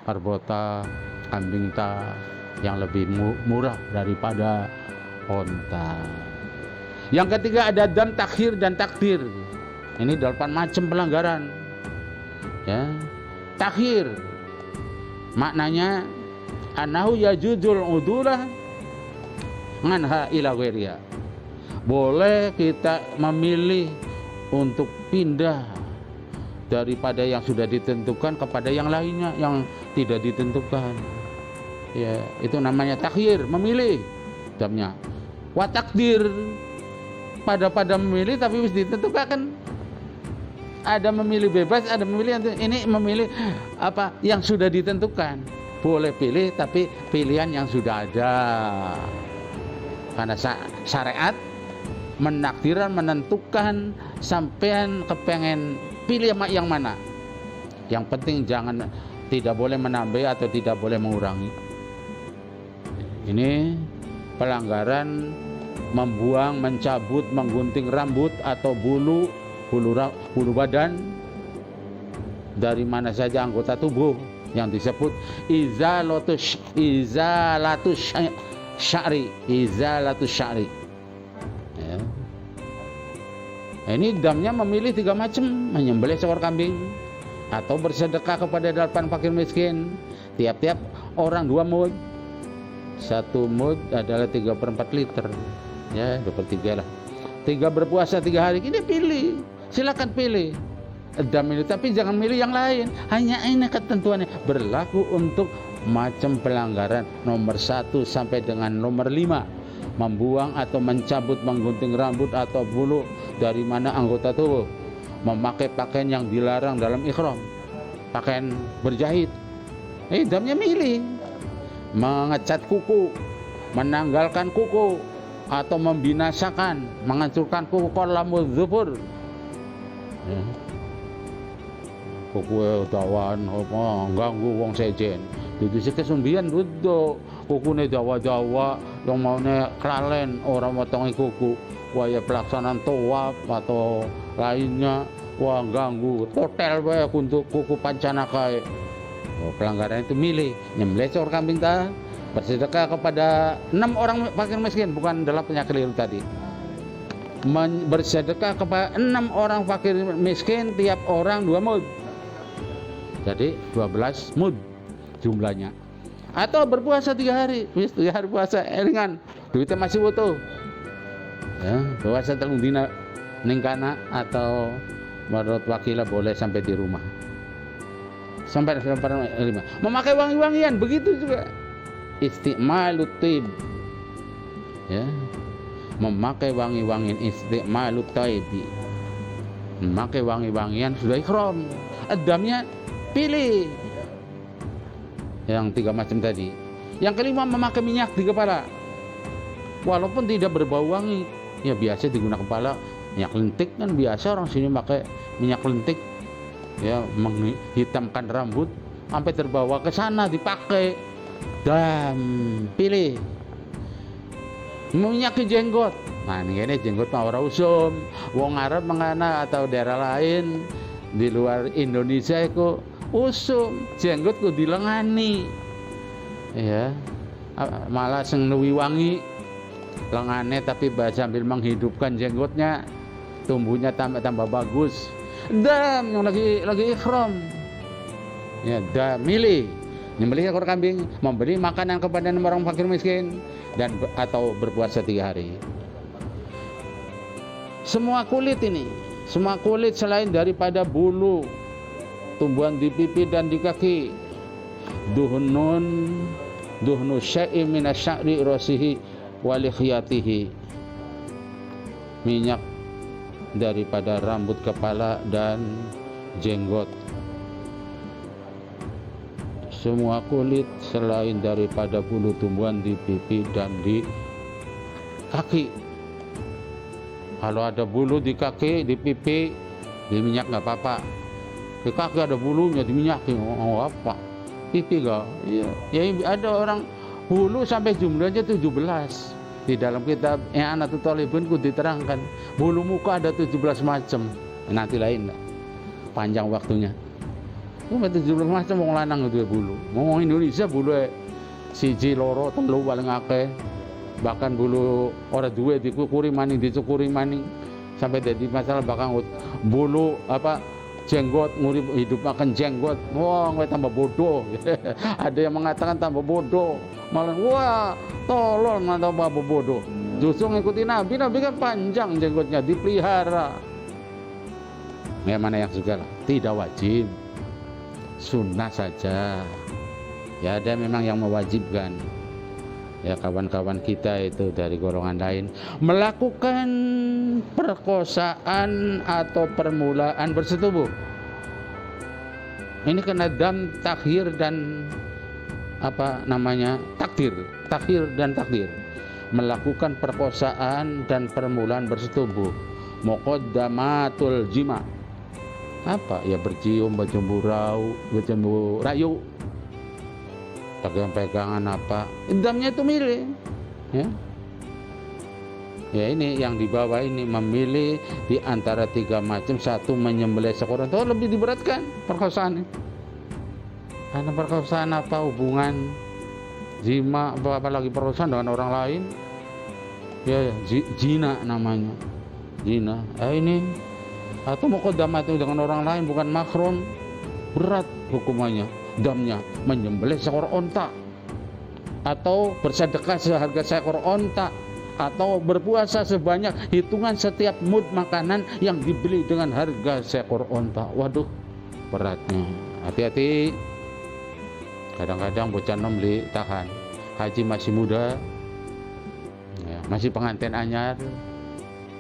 arbota, kambing ta yang lebih murah daripada onta. Yang ketiga ada dam takhir dan takdir. Ini 8 macam pelanggaran ya. Takhir maknanya anahu yajuzul udulah nganha ila ghairiha, boleh kita memilih untuk pindah daripada yang sudah ditentukan kepada yang lainnya yang tidak ditentukan ya, itu namanya takhir, memilih damnya. Wa takdir, pada memilih tapi harus ditentukan kan. Ada memilih bebas, ada memilih, ini memilih apa yang sudah ditentukan. Boleh pilih tapi pilihan yang sudah ada, karena syariat menakdiran, menentukan sampean kepengen pilih yang mana. Yang penting tidak boleh menambah atau tidak boleh mengurangi. Ini pelanggaran membuang, mencabut, menggunting rambut atau bulu badan dari mana saja anggota tubuh yang disebut izalatus sya'ri ya. Ini damnya memilih 3 macam: menyembelih seekor kambing atau bersedekah kepada 8 fakir miskin, tiap-tiap orang 2 mud. 1 mud adalah 3/4 liter ya, 2/3 lah. 3 berpuasa 3 hari, ini pilih, silakan pilih dam ini, tapi jangan milih yang lain. Hanya ini ketentuannya berlaku untuk macam pelanggaran nomor 1 sampai dengan nomor 5: membuang atau mencabut, menggunting rambut atau bulu dari mana anggota tubuh, memakai pakaian yang dilarang dalam ihram, pakaian berjahit, damnya milih, mengecat kuku, menanggalkan kuku atau membinasakan, menghancurkan kuku qalamuz zufur ya. Kuku dawan apa ganggu wong sejen dudu sik kesumbian dudu kukune dawa-dawa yang maune klalen orang motongi kuku waya pelaksanaan tawaf atau lainnya, wah ganggu total wae untuk kuku pancana kae. Pelanggaran itu milih nyembelih seekor kambing ta, bersedekah kepada 6 orang fakir miskin, bukan 8 yang keliru tadi. Bersedekah kepada 6 orang fakir miskin, tiap orang 2 mud. Jadi 12 mud jumlahnya. Atau berpuasa 3 hari, 3 hari puasa ringan, duitnya masih utuh. Ya, puasa telung dina ningkana atau menurut wakilah boleh sampai di rumah. Sampai 5. Memakai wangi-wangian begitu juga. Isti'malut tib. Ya. Memakai wangi-wangian, isti'malut taibi. Memakai wangi-wangian sudah ihram. Adamnya pilih yang 3 macam tadi. Yang kelima, memakai minyak di kepala walaupun tidak berbau wangi. Ya biasa digunakan kepala minyak lentik kan, biasa orang sini pakai minyak lentik ya, menghitamkan rambut sampai terbawa ke sana dipakai. Dan pilih Minyaki jenggot. Nah ini jenggot mah ora usum. Wong Arab mengana atau daerah lain di luar Indonesia itu usum, jenggot ku dilengani. Ya. Malah sing nuwi wangi lengane tapi sambil menghidupkan jenggotnya, tumbuhnya tambah bagus. Dam yang lagi ikhram. Ya, dam milih nyembelih ekor kambing, memberi makanan kepada orang fakir miskin dan atau berpuasa 3 hari. Semua kulit selain daripada bulu tumbuhan di pipi dan di kaki, duhnu syai'in minasya'ri rasihi wa lihiyatihi, minyak daripada rambut kepala dan jenggot. Semua kulit selain daripada bulu tumbuhan di pipi dan di kaki. Kalau ada bulu di kaki, di pipi, di minyak nggak apa-apa. Di kaki ada bulunya, di minyak oh apa? Pipi nggak? Iya. Ya ada orang bulu sampai jumlahnya 17. Di dalam kitab I'anatul Talibin ku diterangkan bulu muka ada 17 macam. Nanti lain panjang waktunya. 17 macam wong lanang itu bulu. Ngomong Indonesia bulu siji loro telu paling akeh. Bahkan bulu ora duwe dicukuri maning sampai jadi masalah bahkan bulu jenggot ngurip hidup makan jenggot. Wah, kowe tambah bodoh. Ada yang mengatakan tambah bodoh. Malah wah, tolol tambah bodoh. Justru ngikuti Nabi kan panjang jenggotnya dipelihara. Ya mana yang suka lah. Tidak wajib. Sunnah saja. Ya ada memang yang mewajibkan. Ya kawan-kawan kita itu dari golongan lain melakukan perkosaan atau permulaan bersetubuh. Ini kena dam, takhir dan takhir dan takdir. Melakukan perkosaan dan permulaan bersetubuh. Muqaddamatul jima. Apa? Ya bercium, berjumbu rayu. Pegang-pegangan apa, damnya itu milih ya ini yang di bawah ini memilih di antara 3 macam. Satu, menyembelih seekor unta. Lebih diberatkan perkosaan karena perkosaan hubungan jima apalagi perkosaan dengan orang lain ya zina namanya zina. Ini atau muqaddamah itu dengan orang lain bukan mahram, berat hukumannya. Damnya menyembelih seekor onta atau bersedekah seharga seekor onta atau berpuasa sebanyak hitungan setiap mud makanan yang dibeli dengan harga seekor onta. Waduh, beratnya. Hati-hati. Kadang-kadang bocah nom tahan. Haji masih muda, ya, masih pengantin anyar,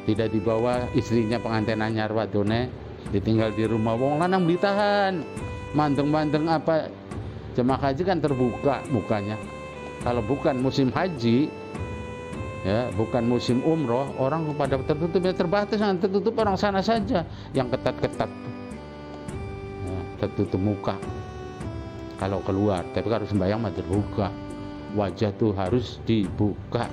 tidak dibawa istrinya pengantin anyar wadone, ditinggal di rumah. Wong lanang ditahan. Mandeng-mandeng apa jemaah haji kan terbuka mukanya. Kalau bukan musim haji ya, bukan musim umroh, orang pada tertutup ya, terbatas tertutup orang sana saja yang ketat-ketat ya, tertutup muka kalau keluar, tapi kalau sembahyang mah terbuka, wajah tuh harus dibuka.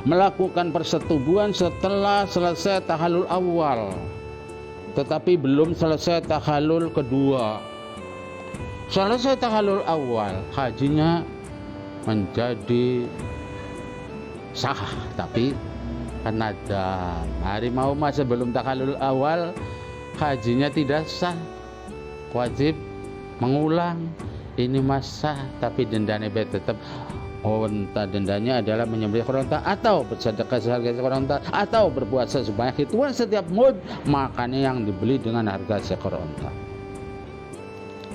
Melakukan persetubuhan setelah selesai tahallul awal tetapi belum selesai tahallul kedua. Selesai tahallul awal, hajinya menjadi sah, tapi kena dam. Hari mau sebelum tahallul awal, hajinya tidak sah, wajib mengulang. Ini sah, tapi dendanya tetap. Onta dendanya adalah menyembelih ekor onta atau bersedekah seharga ekor onta atau berpuasa sebanyak hitungan setiap mud makannya yang dibeli dengan harga seekor onta.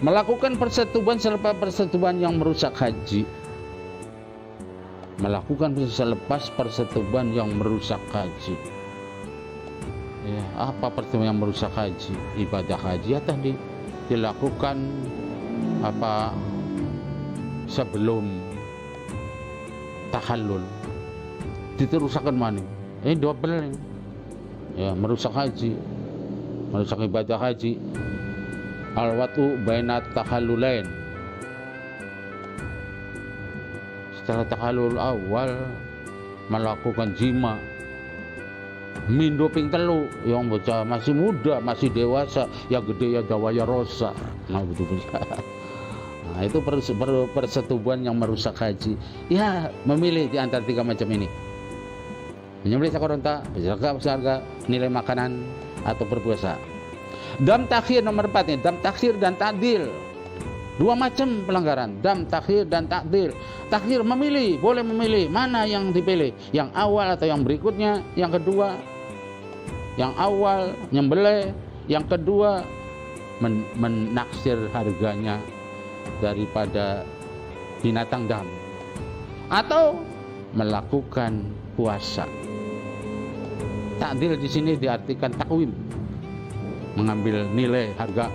Melakukan persetubuhan selepas persetubuhan yang merusak haji. Melakukan selepas persetubuhan yang merusak haji. Ya, apa persetubuhan yang merusak haji? Ibadah haji ya tadi dilakukan sebelum tahallul diteruskan mana? Ini double ya, merusak haji, merusak ibadah haji. Al-watu bainat tahallulain, setelah tahalul awal melakukan jima, mindo ping telu, yang bocah masih muda, masih dewasa, yang gede ya dawaya rosa. Nah betul. Nah itu persetubuhan yang merusak haji. Ya memilih di antara 3 macam ini: menyembelih seekor unta, berharga nilai makanan, atau berpuasa. Dam takhir nomor 4 nih, dam takhir dan ta'dil. 2 macam pelanggaran, dam takhir dan ta'dil. Takhir memilih, boleh memilih mana yang dipilih, yang awal atau yang berikutnya. Yang kedua, yang awal nyembelih, yang kedua menaksir harganya daripada binatang dam, atau melakukan puasa. Ta'dil di sini diartikan takwim, mengambil nilai harga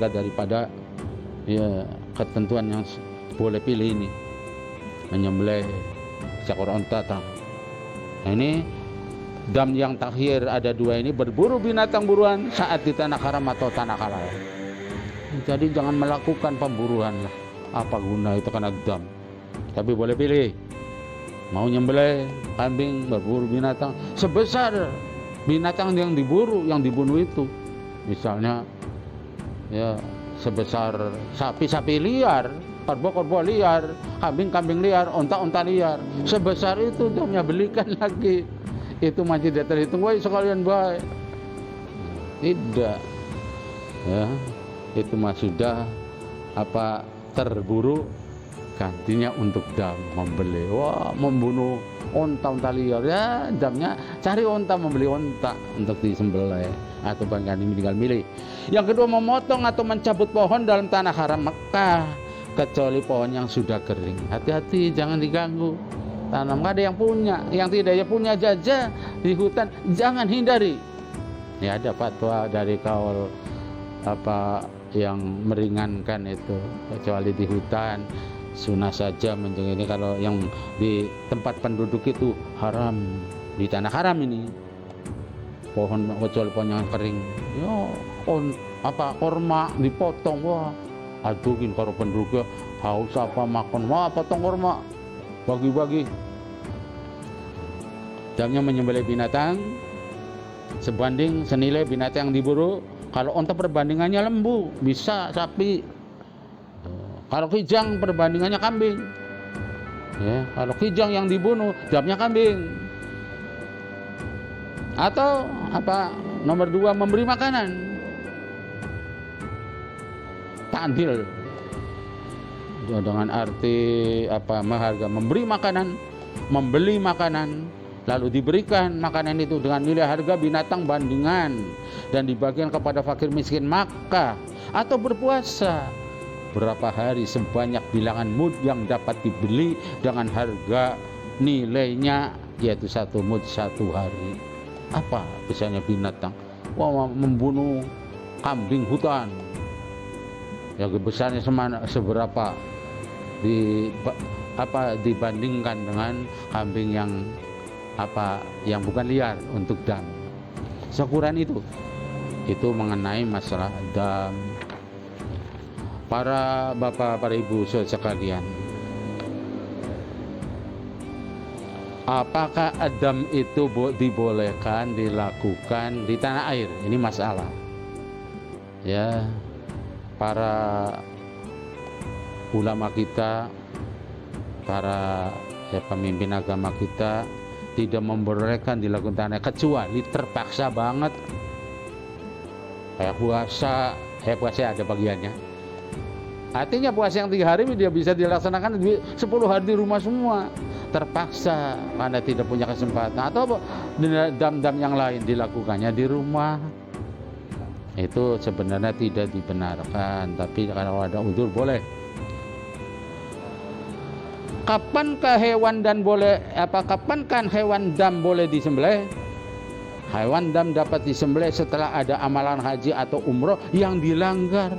daripada ya ketentuan yang boleh pilih ini, menyembelih seekor unta. Nah ini dam yang takhir ada 2 ini, berburu binatang buruan saat di tanah haram atau tanah halal. Jadi jangan melakukan pemburuan lah, apa guna itu karena dam. Tapi boleh pilih, mau nyembelih kambing, berburu binatang sebesar binatang yang diburu, yang dibunuh itu. Misalnya ya sebesar sapi liar, korbo liar, kambing liar, unta liar, sebesar itu damnya belikan lagi. Itu masih tidak terhitung, woi sekalian baik. Tidak, ya itu mah sudah terburu, gantinya untuk dam, membeli. Wah, membunuh unta liar, ya damnya cari unta, membeli unta untuk disembelih atau bangkani tinggal milih. Yang kedua, memotong atau mencabut pohon dalam tanah haram Mekah, kecuali pohon yang sudah kering. Hati-hati, jangan diganggu. Tanam, nggak ada yang punya, yang tidak punya jajah di hutan, jangan hindari. Ya ada fatwa dari kaul yang meringankan itu, kecuali di hutan sunnah saja menjeng ini. Kalau yang di tempat penduduk itu haram, di tanah haram ini pohon, kecuali pohon yang kering. Ya korma dipotong, wah aduhin kalau penduduknya haus makan, wah potong korma, bagi-bagi. Jamnya menyembelih binatang sebanding senilai binatang yang diburu. Kalau unta perbandingannya lembu, bisa sapi. Kalau kijang perbandingannya kambing. Ya, kalau kijang yang dibunuh, jamnya kambing. Atau nomor 2, memberi makanan. Ta'dil dengan arti memberi makanan, membeli makanan, lalu diberikan makanan itu dengan nilai harga binatang bandingan dan dibagikan kepada fakir miskin. Maka atau berpuasa berapa hari sebanyak bilangan mud yang dapat dibeli dengan harga nilainya, yaitu 1 mud 1 hari. Apa misalnya binatang, membunuh kambing hutan, yang besarnya seberapa dibandingkan dengan kambing yang bukan liar untuk dam. Seukuran itu mengenai masalah dam. Para bapak, para ibu sekalian, apakah dam itu dibolehkan dilakukan di tanah air? Ini masalah. Ya, para ulama kita, para pemimpin agama kita tidak membolehkan dilakukan tanah, kecuali terpaksa banget. Kayak puasa ada bagiannya. Artinya puasa yang 3 hari dia bisa dilaksanakan 10 hari di rumah semua. Terpaksa karena tidak punya kesempatan, atau dam-dam yang lain dilakukannya di rumah. Itu sebenarnya tidak dibenarkan, tapi kalau ada udzur boleh. Kapankah hewan dam boleh disembelih? Hewan dam dapat disembelih setelah ada amalan haji atau umroh yang dilanggar,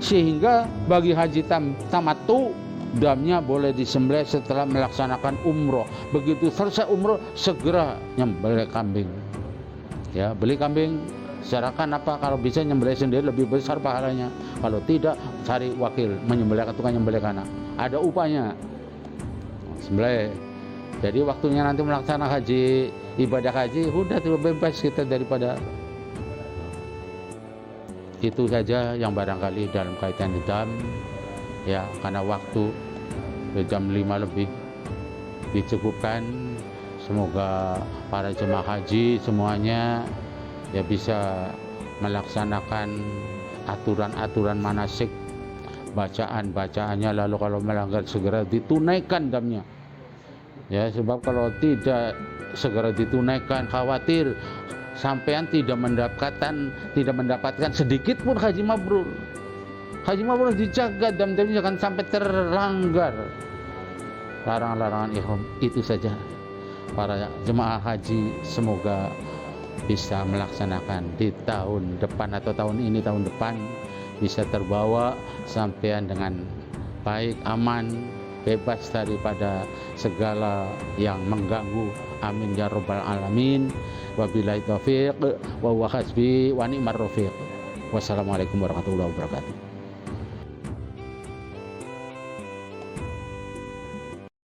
sehingga bagi haji tamattu damnya boleh disembelih setelah melaksanakan umroh. Begitu selesai umroh segera nyembelih kambing. Ya, beli kambing, syaratkan kalau bisa nyembelih sendiri lebih besar pahalanya. Kalau tidak, cari wakil menyembelih, tukang nyembelih, karena ada upahnya. sembelih. Jadi waktunya nanti melaksanakan haji, ibadah haji, udah tuh bebas kita daripada itu saja yang barangkali dalam kaitan jam, ya karena waktu jam 5 lebih dicukupkan. Semoga para jemaah haji semuanya ya bisa melaksanakan aturan-aturan manasik, bacaan-bacaannya, lalu kalau melanggar segera ditunaikan damnya. Ya, sebab kalau tidak segera ditunaikan khawatir sampean tidak mendapatkan sedikit pun haji mabrur. Haji mabrur dijaga dam-damnya jangan sampai terlanggar larangan-larangan ihram. Itu saja para jemaah haji, semoga bisa melaksanakan di tahun depan atau tahun ini, tahun depan bisa terbawa sampean dengan baik, aman, bebas daripada segala yang mengganggu. Amin ya rabbal alamin. Wabillahi taufiq wa huwa hasbi wa ni'mar rafiq. Wassalamualaikum warahmatullahi wabarakatuh.